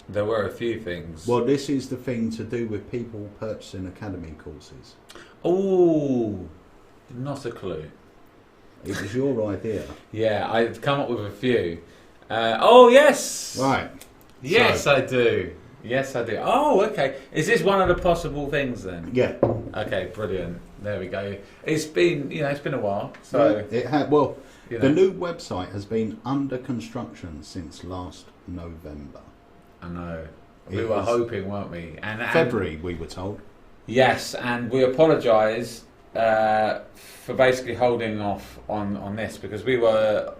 There were a few things. Well, this is the thing to do with people purchasing academy courses. Oh, not a clue. It was your idea. Yeah, I'd come up with a few. Oh, yes! Right. Yes, so. I do. Yes, I do. Oh, okay. Is this one of the possible things then? Yeah. Okay, brilliant. There we go. It's been, it's been a while. So it had. Well, the new website has been under construction since last November. I know. We were hoping, weren't we? And February, we were told. Yes, and we apologise for basically holding off on this because we were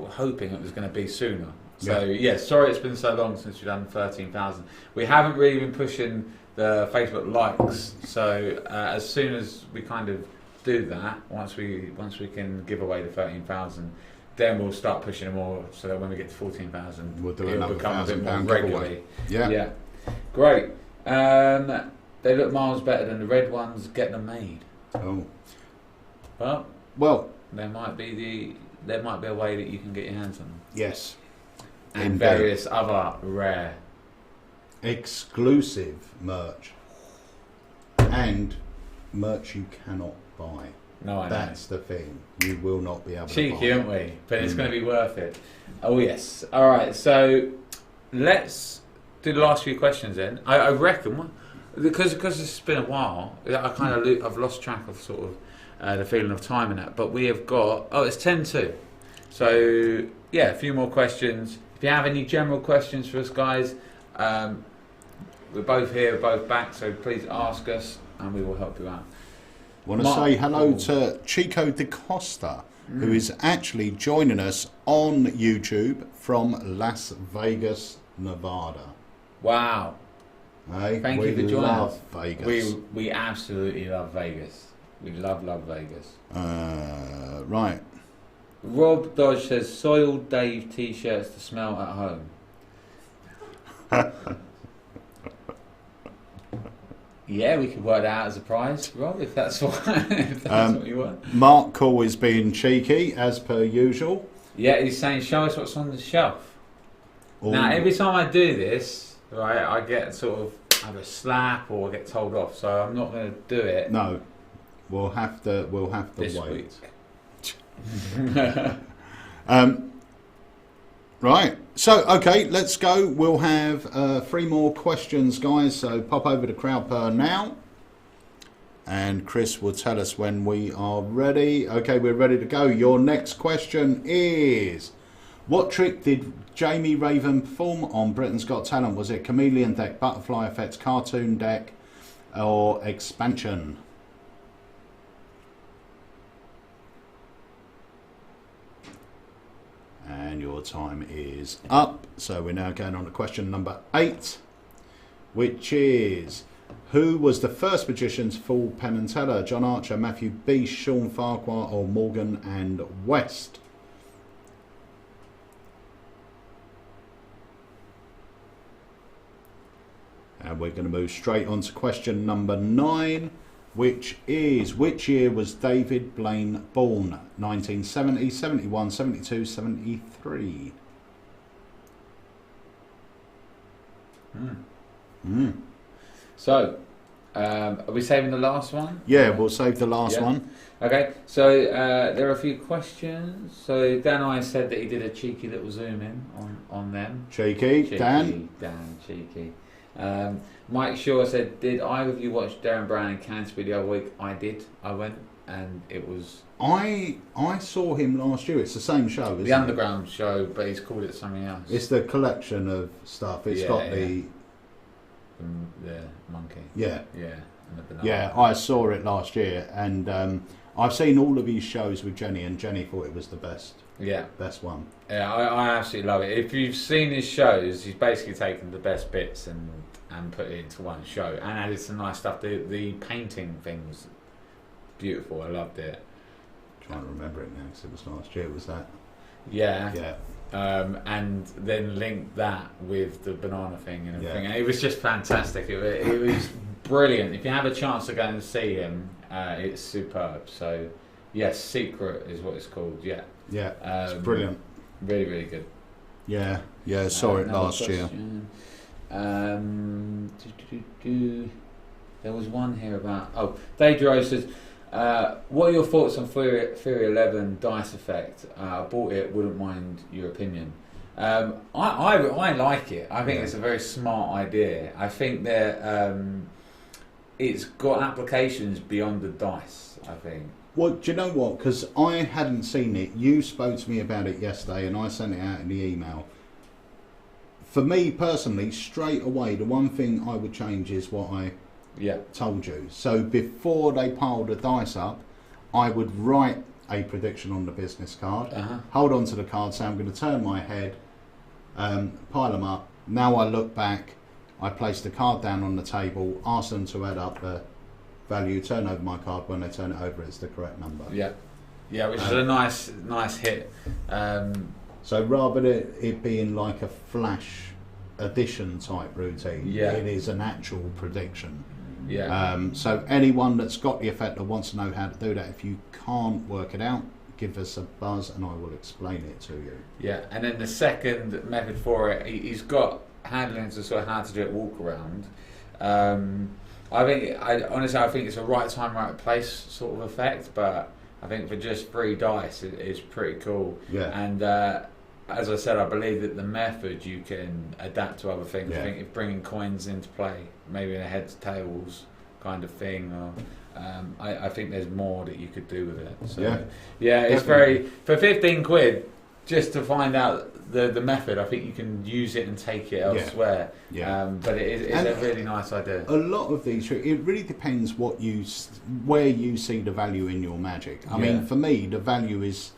hoping it was going to be sooner. So sorry it's been so long since we've done 13,000. We haven't really been pushing the Facebook likes. So as soon as we kind of do that, once we can give away the 13,000, then we'll start pushing more. So that when we get to 14,000, we'll do it'll become a bit more £1,000 regularly. giveaway. Yeah, great. They look miles better than the red ones. Get them made. Oh, well, there might be a way that you can get your hands on them. Yes. And various other rare exclusive merch and merch you cannot buy. No, I know. That's the thing. You will not be able to buy. Cheeky, aren't we? But it's going to be worth it. Oh yes. All right. So let's do the last few questions then. I reckon because it's been a while. I've lost track of sort of the feeling of time in that. But we have got it's 10-2. So yeah, a few more questions. If you have any general questions for us, guys, we're both here, we're both back, so please ask us and we will help you out. I want to say hello to Chico DeCosta, who is actually joining us on YouTube from Las Vegas, Nevada. Wow. Hey, Thank you for joining us. Vegas. We absolutely love Vegas. We love Vegas. Right. Rob Dodge says, soiled Dave t-shirts to smell at home. Yeah, we could work that out as a prize, Rob, if that's what you want. Mark Call is being cheeky, as per usual. Yeah, he's saying, show us what's on the shelf. Now, every time I do this, right, I get sort of either a slap or I get told off, so I'm not going to do it. No, we'll have to this wait. Week. Right, so okay, let's go. We'll have 3 more questions, guys, so pop over to CrowdPer now and Chris will tell us when we are ready. Okay, we're ready to go. Your next question is, what trick did Jamie Raven perform on Britain's Got Talent? Was it chameleon deck, butterfly effects, cartoon deck, or expansion? And your time is up. So we're now going on to question number 8, which is, who was the first magician to fool Penn and Teller? John Archer, Matthew Beesh, Sean Farquhar, or Morgan and West? And we're going to move straight on to question number 9, which is, which year was David Blaine born? 1970, 71, 72, 73. So, Are we saving the last one? Yeah, we'll save the last one. Okay, so there are a few questions. So Dan I said that he did a cheeky little zoom in on them. Cheeky. Dan, cheeky. Mike Shaw said, did either of you watch Darren Brown in Canterbury the other week? I did. I went, and it was... I saw him last year. It's the same show, isn't it? The Underground show, but he's called it something else. It's the collection of stuff. It's got the monkey. Yeah. Yeah. And the banana. Yeah, I saw it last year, and I've seen all of his shows with Jenny, and Jenny thought it was the best. Yeah. Best one. Yeah, I absolutely love it. If you've seen his shows, he's basically taken the best bits and put it into one show, and added some nice stuff. The painting thing's beautiful. I loved it. Trying to remember it now because it was last year. Was that? Yeah. Yeah. And then link that with the banana thing and everything. Yeah. And it was just fantastic. It was brilliant. If you have a chance to go and see him, it's superb. So, yes, Secret is what it's called. Yeah. Yeah. It's brilliant. Really, really good. Yeah. Yeah. Saw it last year. There was one here about Daedro says, what are your thoughts on Fury 11 dice effect? I bought it, wouldn't mind your opinion. I like it. I think it's a very smart idea. I think that it's got applications beyond the dice, I think. Well, do you know what? Because I hadn't seen it. You spoke to me about it yesterday, and I sent it out in the email. For me personally, straight away, the one thing I would change is what I told you. So before they pile the dice up, I would write a prediction on the business card, hold on to the card, say I'm going to turn my head, pile them up. Now I look back, I place the card down on the table, ask them to add up the value, turn over my card. When they turn it over, it's the correct number. Yeah, which is a nice hit. So rather than it being like a flash addition type routine, it is an actual prediction. So anyone that's got the effect that wants to know how to do that, if you can't work it out, give us a buzz and I will explain it to you. Yeah, and then the second method for it, he's got handling to sort of how to do it walk around. I think it's a right time, right place sort of effect, but I think for just 3 dice, it's pretty cool. Yeah. And as I said, I believe that the method you can adapt to other things. I think if bringing coins into play, maybe in a heads tails kind of thing, or I think there's more that you could do with it. So it's very, for 15 quid just to find out the method. I think you can use it and take it elsewhere. But it's a really nice idea. A lot of these, it really depends where you see the value in your magic. I mean, for me, the value is.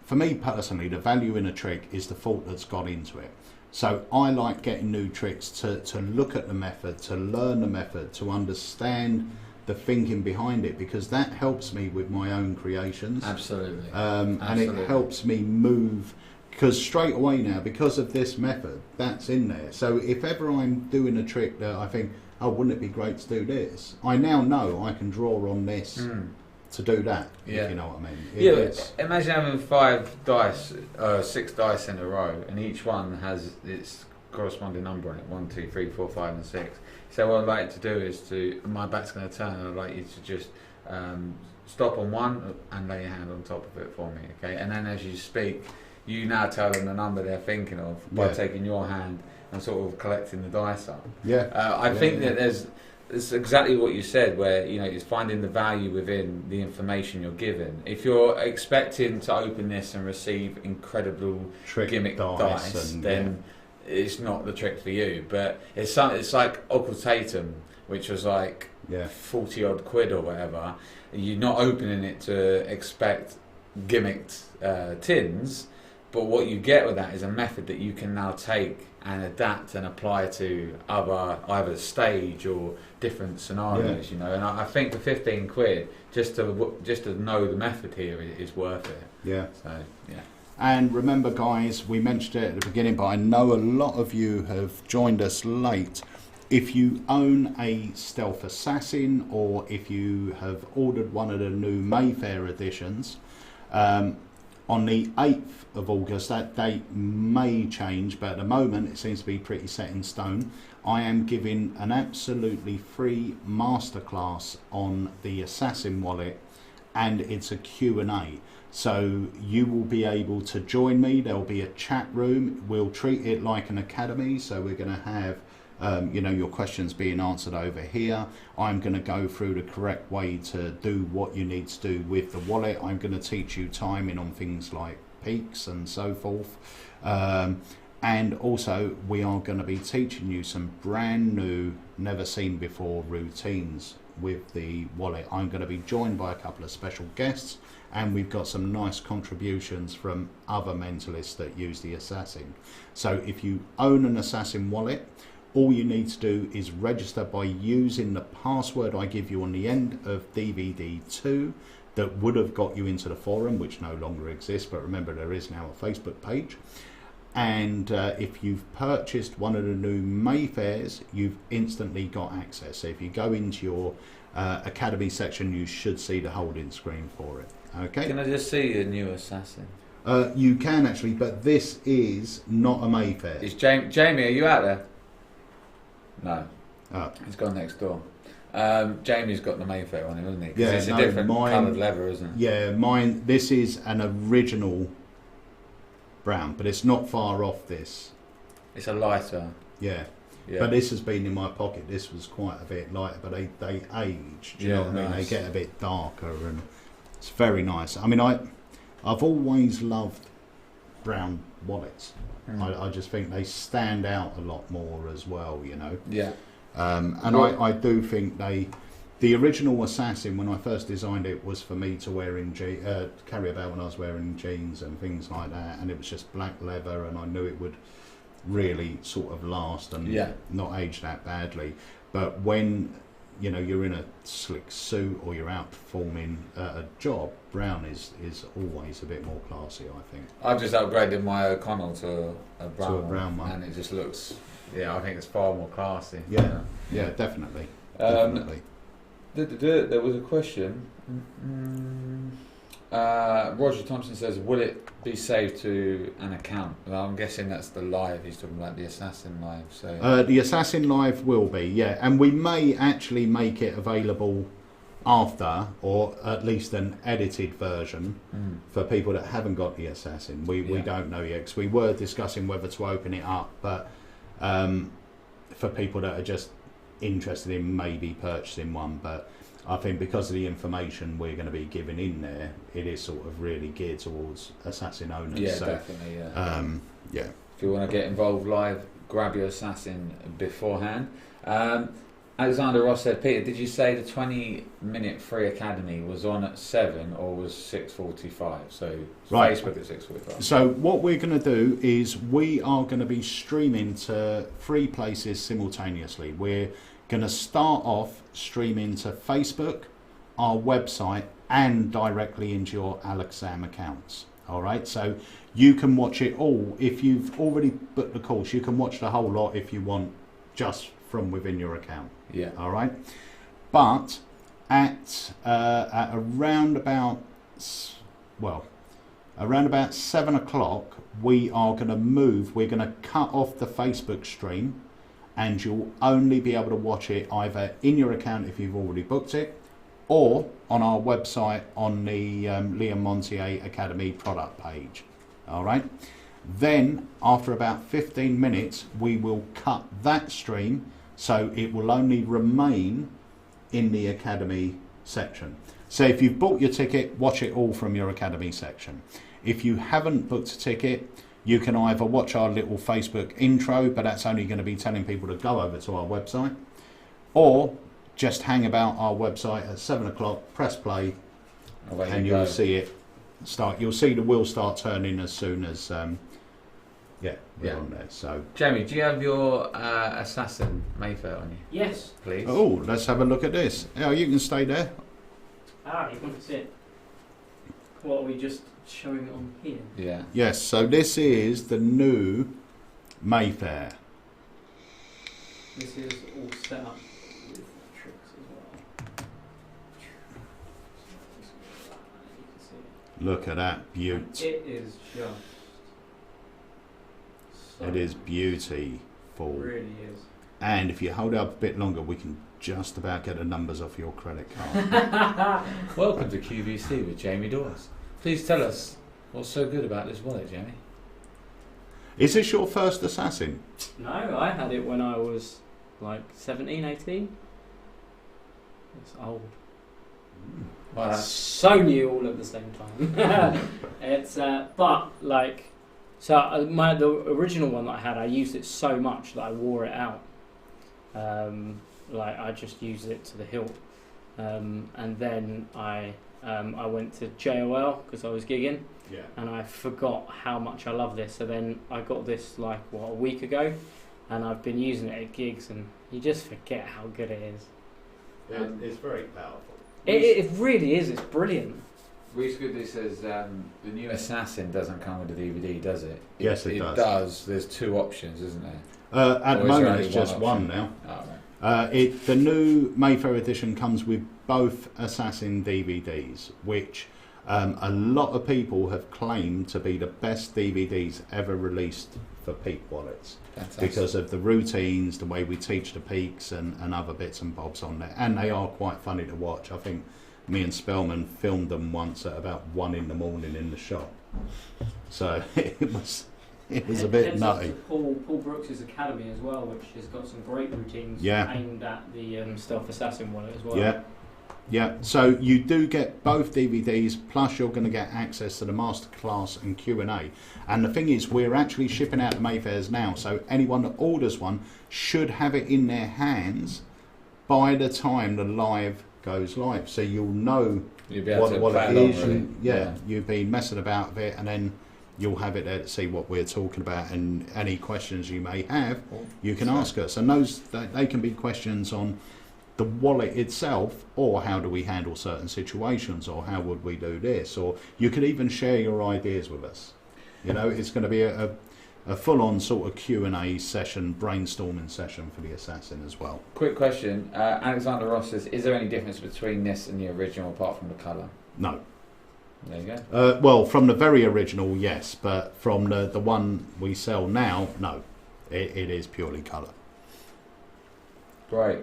For me personally, the value in a trick is the thought that's got into it. So I like getting new tricks to look at the method, to learn the method, to understand the thinking behind it, because that helps me with my own creations. Absolutely. And it helps me move, because straight away now, because of this method, that's in there. So if ever I'm doing a trick that I think, oh, wouldn't it be great to do this? I now know I can draw on this. To do that, if you know what I mean. Imagine having 6 dice in a row, and each one has its corresponding number on it, 1, 2, 3, 4, 5 and 6. So what I'd like to do is my back's going to turn, and I'd like you to just stop on one and lay your hand on top of it for me, okay? And then as you speak, you now tell them the number they're thinking of by taking your hand and sort of collecting the dice up. I think that it's exactly what you said, where it's finding the value within the information you're given. If you're expecting to open this and receive incredible gimmick dice, then it's not the trick for you. But it's like occultatum, which was like 40 odd quid or whatever. You're not opening it to expect gimmicked tins, but what you get with that is a method that you can now take and adapt and apply to either stage or different scenarios, And I think for 15 quid, just to know the method here is worth it. And remember, guys, we mentioned it at the beginning, but I know a lot of you have joined us late. If you own a Stealth Assassin, or if you have ordered one of the new Mayfair editions, On the 8th of August, that date may change, but at the moment it seems to be pretty set in stone. I am giving an absolutely free masterclass on the Assassin wallet, and it's a Q&A. So you will be able to join me. There'll be a chat room. We'll treat it like an academy. So we're going to have you know, your questions being answered over here. I'm going to go through the correct way to do what you need to do with the wallet. I'm going to teach you timing on things like peaks and so forth. And also we are going to be teaching you some brand new, never seen before routines with the wallet. I'm going to be joined by a couple of special guests, and we've got some nice contributions from other mentalists that use the Assassin. So if you own an Assassin wallet, all you need to do is register by using the password I give you on the end of DVD 2 that would have got you into the forum, which no longer exists, but remember there is now a Facebook page. And if you've purchased one of the new Mayfairs, you've instantly got access. So if you go into your Academy section, you should see the holding screen for it. Okay. Can I just see the new Assassin? You can actually, but this is not a Mayfair. Is Jamie, are you out there? No. Oh. He's gone next door. Jamie's got the Mayfair on him, hasn't he? 'Cause Yeah, it's a no, different mine- coloured leather, isn't it? Yeah, mine. This is an original brown, but it's not far off this. It's a lighter. Yeah. Yeah. But this has been in my pocket. This was quite a bit lighter, but they age. Do you know what I mean? nice. They get a bit darker, and it's very nice. I mean, I've always loved brown wallets. I just think they stand out a lot more as well, you know. Yeah. And I do think the original Assassin, when I first designed it, was for me to wear in carry about when I was wearing jeans and things like that, and it was just black leather, and I knew it would really sort of last and not age that badly. But when you know you're in a slick suit or you're out performing a job, brown is always a bit more classy, I think. I've just upgraded my O'Connell to a brown, To a brown one. and it just looks. Yeah, I think it's far more classy. Yeah, definitely. Definitely. There was a question. Roger Thompson says, will it be saved to an account? Well, I'm guessing that's the live. He's talking about the Assassin live. So The Assassin Live will be, yeah. And we may actually make it available after, or at least an edited version for people that haven't got the Assassin. We don't know yet, because we were discussing whether to open it up, but for people that are just interested in maybe purchasing one. But I think because of the information we're going to be giving in there, it is sort of really geared towards Assassin owners. yeah, So, definitely. yeah. If you want to get involved live, grab your Assassin beforehand. Alexander Ross said, Peter, did you say the 20-minute free academy was on at 7 or was 6:45? So Right. Facebook at 6:45. So what we're going to do is we are going to be streaming to 3 places simultaneously. We're going to start off streaming to Facebook, our website, and directly into your Alakazam accounts. All right, so you can watch it all. If you've already booked the course, you can watch the whole lot if you want, just from within your account. Yeah. All right, but at around about 7 o'clock, we are going to move. We're going to cut off the Facebook stream, and you'll only be able to watch it either in your account if you've already booked it, or on our website on the Liam Montier Academy product page. All right. Then after about 15 minutes, we will cut that stream, so it will only remain in the Academy section. So if you've booked your ticket, watch it all from your Academy section. If you haven't booked a ticket, you can either watch our little Facebook intro, but that's only going to be telling people to go over to our website, or just hang about our website at 7 o'clock, press play, and you'll see it start. You'll see the wheel start turning as soon as we're on there. So, Jamie, do you have your Assassin Mayfair on you? Yes. Please. oh, let's have a look at this. Oh, you can stay there. You want to see it? What are we just showing it on here? Yeah. Yes, so this is the new Mayfair. This is all set up with tricks as well. You can see it. Look at that beauty. It is just. So It is beautiful. It really is. And if you hold it up a bit longer, we can just about get the numbers off your credit card. Welcome to QVC with Jamie Dawes. Please tell us what's so good about this wallet, Jamie. Is this your first assassin? No, I had it when I was like 17, 18. It's old. Well, It's so new all at the same time. It's but like, so the original one that I had, I used it so much that I wore it out. Like I just used it to the hilt, and then I went to JOL because I was gigging, Yeah. and I forgot how much I love this. So then I got this like a week ago, and I've been using it at gigs, and you just forget how good it is. It's very powerful. It really is. It's brilliant. Reese Goodley says the new Assassin doesn't come with the DVD, does it? Yes, it does. It does. There's 2 options, isn't there? At the Or is there moment, only it's just one one now. Oh, right. The new Mayfair edition comes with both Assassin DVDs, which a lot of people have claimed to be the best DVDs ever released for peak wallets. Fantastic. Because of the routines, the way we teach the peaks and other bits and bobs on there. And they are quite funny to watch. I think me and Spellman filmed them once at about 1 in the morning in the shop. So it was a bit Heads up nutty. to Paul Brooks' Academy as well, which has got some great routines aimed at the Stealth Assassin wallet as well. Yeah. Yeah, so you do get both DVDs, plus you're going to get access to the masterclass and Q&A. And the thing is, we're actually shipping out the Mayfairs now, so anyone that orders one should have it in their hands by the time the live goes live. So you'll know You'll be able to what play it along is. with it. Yeah, you've been messing about with it, and then you'll have it there to see what we're talking about, and any questions you may have, you can ask us. And those, they can be questions on the wallet itself, or how do we handle certain situations, or how would we do this, or you could even share your ideas with us. You know, it's going to be a full-on sort of Q&A session, brainstorming session for the Assassin as well. Quick question. Alexander Ross says, is there any difference between this and the original apart from the colour? No. There you go. Well, from the very original, yes, but from the one we sell now, no. It is purely colour. Great.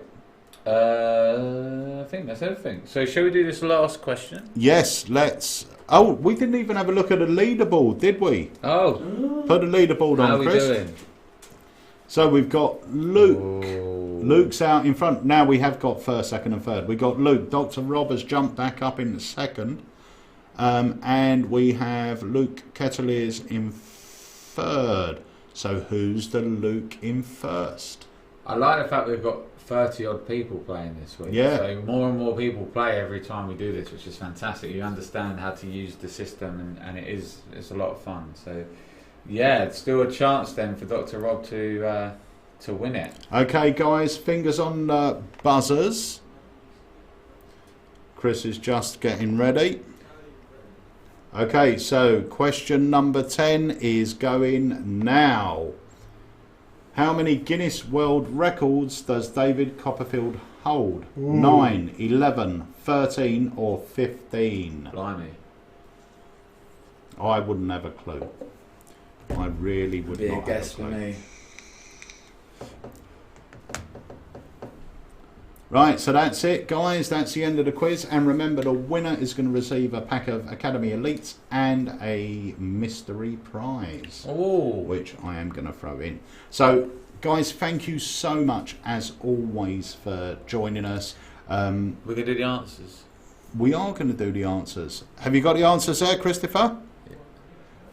I think that's everything. So shall we do this last question? Yes, let's... Oh, we didn't even have a look at the leaderboard, did we? Oh. Put the leaderboard How on, are we Chris. doing? So we've got Luke. Oh. Luke's out in front. Now we have got first, second and third. We've got Luke. Dr. Rob has jumped back up in the second. And we have Luke Kettleers in third. So who's the Luke in first? I like the fact we've got 30 odd people playing this week. Yeah. So more and more people play every time we do this, which is fantastic. You understand how to use the system, and it's a lot of fun. So yeah, it's still a chance then for Dr. Rob to win it. Okay, guys, fingers on buzzers. Chris is just getting ready. Okay, so question number 10 is going now. How many Guinness World Records does David Copperfield hold? 9, 11, 13 or 15? Blimey. I wouldn't have a clue. I really would Be a not have a guess for clue. me. Right, so that's it, guys. That's the end of the quiz. And remember, the winner is going to receive a pack of Academy Elites and a mystery prize, which I am going to throw in. So, guys, thank you so much, as always, for joining us. We're going to do the answers. We are going to do the answers. Have you got the answers there, Christopher?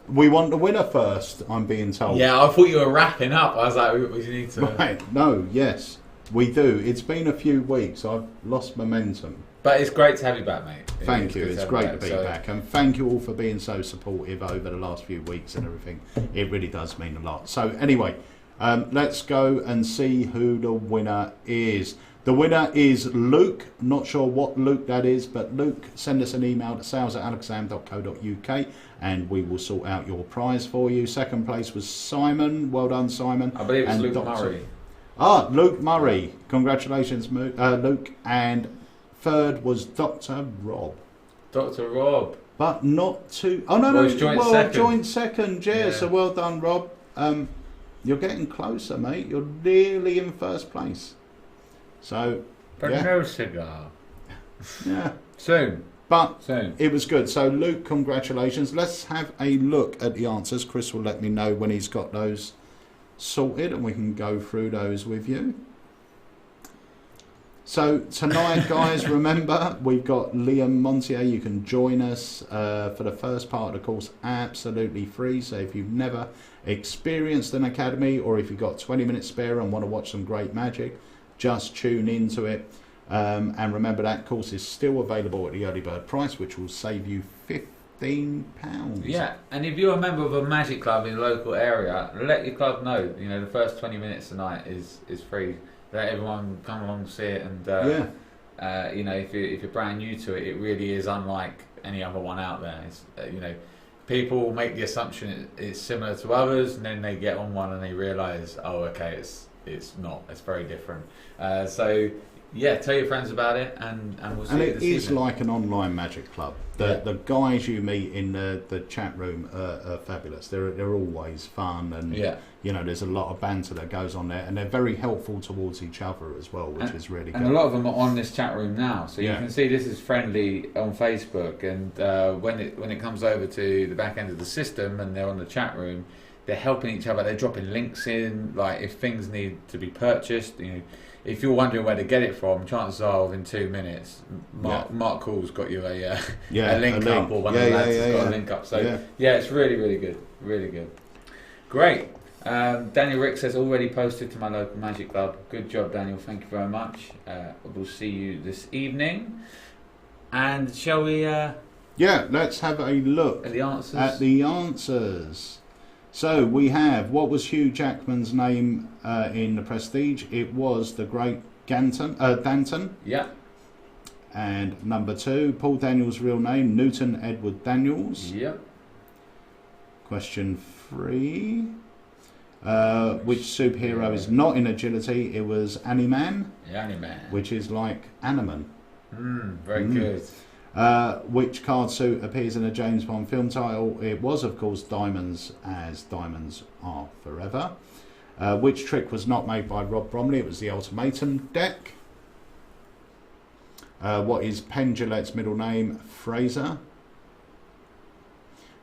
We want the winner first, I'm being told. Yeah, I thought you were wrapping up. I was like, we need to... Right, no, yes. We do. It's been a few weeks. I've lost momentum. But it's great to have you back, mate. Thank you. It's great to be back. And thank you all for being so supportive over the last few weeks and everything. It really does mean a lot. So anyway, let's go and see who the winner is. The winner is Luke. Not sure what Luke that is, but Luke, send us an email to sales@alakazam.co.uk and we will sort out your prize for you. Second place was Simon. Well done, Simon. I believe it's and Luke Murray. Ah, Luke Murray. Congratulations, Luke. And third was Dr. Rob. Dr. Rob. but not too. Oh no, Well, no, it's joint well, second. joint second. Yeah, Yeah. so well done, Rob. You're getting closer, mate. You're nearly in first place. So But yeah. no cigar. yeah, Soon. but Soon. it was good. So Luke, congratulations. Let's have a look at the answers. Chris will let me know when he's got those sorted, and we can go through those with you. So tonight, guys, remember, we've got Liam Montier. You can join us for the first part of the course, absolutely free. So if you've never experienced an academy, or if you've got 20 minutes spare and want to watch some great magic, just tune into it. And remember, that course is still available at the early bird price, which will save you £15. Yeah, and if you're a member of a magic club in the local area, let your club know. You know, the first 20 minutes tonight is free. Let everyone come along and see it. And you know, if you're brand new to it, it really is unlike any other one out there. It's, you know, people make the assumption it's similar to others, and then they get on one and they realise, oh, okay, it's not. It's very different. So yeah, tell your friends about it, and we'll see. And you it this is evening. like an online magic club. The guys you meet in the chat room are fabulous. They're always fun, and you know, there's a lot of banter that goes on there, and they're very helpful towards each other as well, which is really good. And a lot of them are on this chat room now, so you Yeah. can see this is friendly on Facebook, and when it comes over to the back end of the system and they're on the chat room, they're helping each other. They're dropping links in, like if things need to be purchased. You know, if you're wondering where to get it from, chances are within 2 minutes, Mark Cool's got you a link up, or one of the lads has got a link up. So yeah, it's really, really good, really good. Great. Daniel Rick says, already posted to my local magic club. Good job, Daniel. Thank you very much. We'll see you this evening. And shall we? Yeah, let's have a look at the answers. So we have, what was Hugh Jackman's name in the Prestige? It was the great Danton. Yeah. And number 2, Paul Daniels' real name, Newton Edward Daniels. Yep. Question 3. Which superhero is not in agility? It was Animan. Yeah, Animan. Which is like Animan. Very good. Which card suit appears in a James Bond film title? It was, of course, Diamonds, as Diamonds Are Forever. Which trick was not made by Rob Bromley? It was the Ultimatum deck. What is Penn Jillette's middle name? Fraser.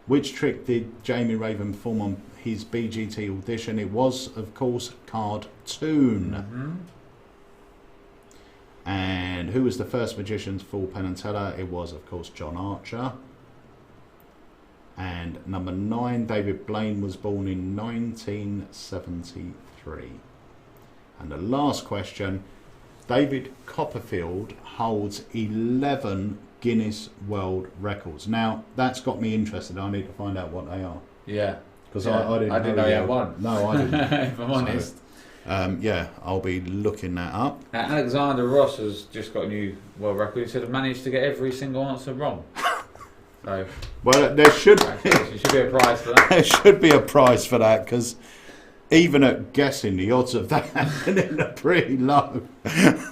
Which trick did Jamie Raven perform on his BGT audition? It was, of course, Card Toon. And who was the first magician to fool Penn and Teller? It was, of course, John Archer. And number 9, David Blaine was born in 1973. And the last question, David Copperfield holds 11 Guinness World Records. Now, that's got me interested. I need to find out what they are. Yeah. Because I didn't know you had one. No, I didn't. If I'm honest. Yeah, I'll be looking that up. Alexander Ross has just got a new world record. He said, I've managed to get every single answer wrong. So, well, there should be a prize for that. There should be a prize for that, because even at guessing, the odds of that are pretty low.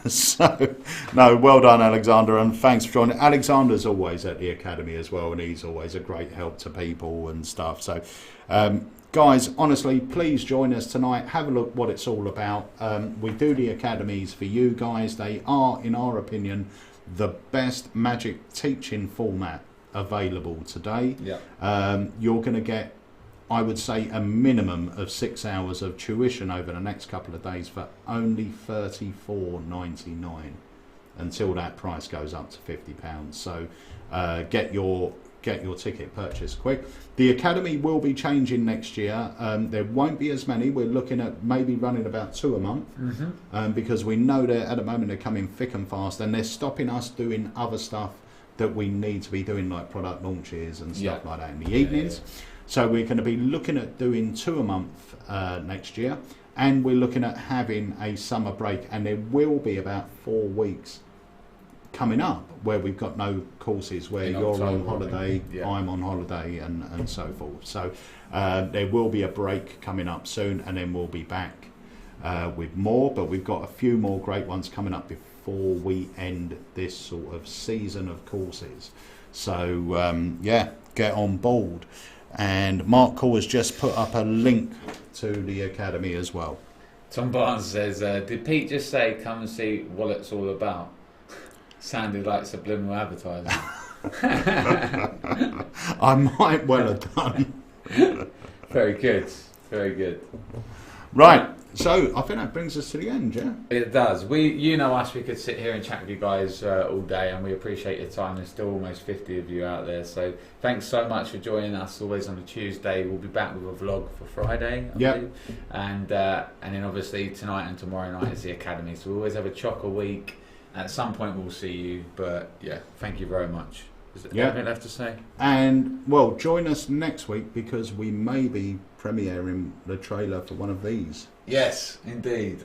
So, no, well done, Alexander, and thanks for joining. Alexander's always at the Academy as well, and he's always a great help to people and stuff. So, guys, honestly, please join us tonight. Have a look what it's all about. We do the academies for you guys. They are, in our opinion, the best magic teaching format available today. You're going to get, I would say, a minimum of 6 hours of tuition over the next couple of days for only $34.99 until that price goes up to £50. So get your ticket purchased quick. The Academy will be changing next year. There won't be as many. We're looking at maybe running about 2 a month, because we know that at the moment they're coming thick and fast, and they're stopping us doing other stuff that we need to be doing, like product launches and stuff like that in the evenings. So we're going to be looking at doing 2 a month next year, and we're looking at having a summer break, and there will be about 4 weeks coming up where we've got no courses, where you're on holiday, I'm on holiday, and so forth. So there will be a break coming up soon, and then we'll be back with more, but we've got a few more great ones coming up before we end this sort of season of courses. So yeah, get on board. And Mark Cole has just put up a link to the academy as well. Tom Barnes says, did Pete just say come and see what it's all about? Sounded like subliminal advertising. I might well have done. Very good, very good. Right, so I think that brings us to the end, yeah? It does. You know us, we could sit here and chat with you guys all day, and we appreciate your time. There's still almost 50 of you out there, so thanks so much for joining us always on a Tuesday. We'll be back with a vlog for Friday, I believe. And then obviously tonight and tomorrow night is the academy, so we always have a chock a week. At some point we'll see you, but yeah, thank you very much. Is there anything left to say? And well, join us next week because we may be premiering the trailer for one of these. Yes, indeed.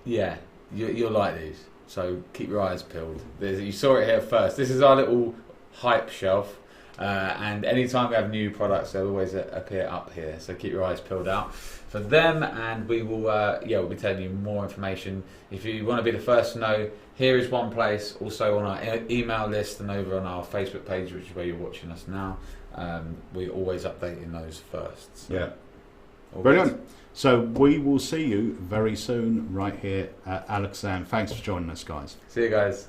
Yeah, you'll like these, so keep your eyes peeled. You saw it here first. This is our little hype shelf, and anytime we have new products, they'll always appear up here. So keep your eyes peeled out for them, and we will. We'll be telling you more information. If you want to be the first to know, here is one place. Also on our email list and over on our Facebook page, which is where you're watching us now. We're always updating those first. So. Yeah. Brilliant. So we will see you very soon right here at Alakazam. Thanks for joining us, guys. See you guys.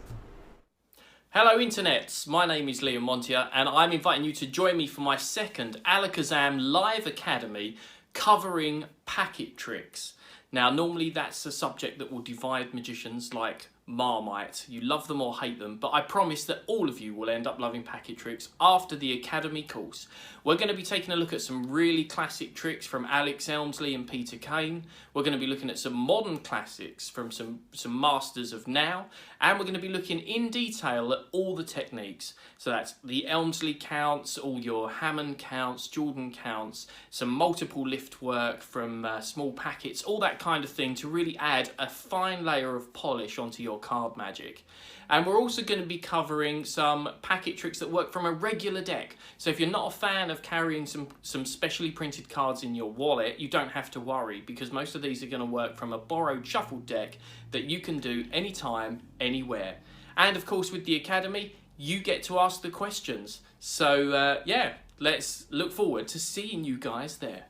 Hello internets, my name is Liam Montier and I'm inviting you to join me for my second Alakazam Live Academy covering packet tricks. Now normally that's a subject that will divide magicians like Marmite. You love them or hate them, but I promise that all of you will end up loving packet tricks after the Academy course. We're going to be taking a look at some really classic tricks from Alex Elmsley and Peter Kane. We're going to be looking at some modern classics from some masters of now, and we're going to be looking in detail at all the techniques. So that's the Elmsley counts, all your Hammond counts, Jordan counts, some multiple lift work from small packets, all that kind of thing to really add a fine layer of polish onto your card magic. And we're also going to be covering some packet tricks that work from a regular deck. So if you're not a fan of carrying some specially printed cards in your wallet, you don't have to worry, because most of these are going to work from a borrowed shuffled deck that you can do anytime, anywhere. And of course with the Academy, you get to ask the questions. So yeah, let's look forward to seeing you guys there.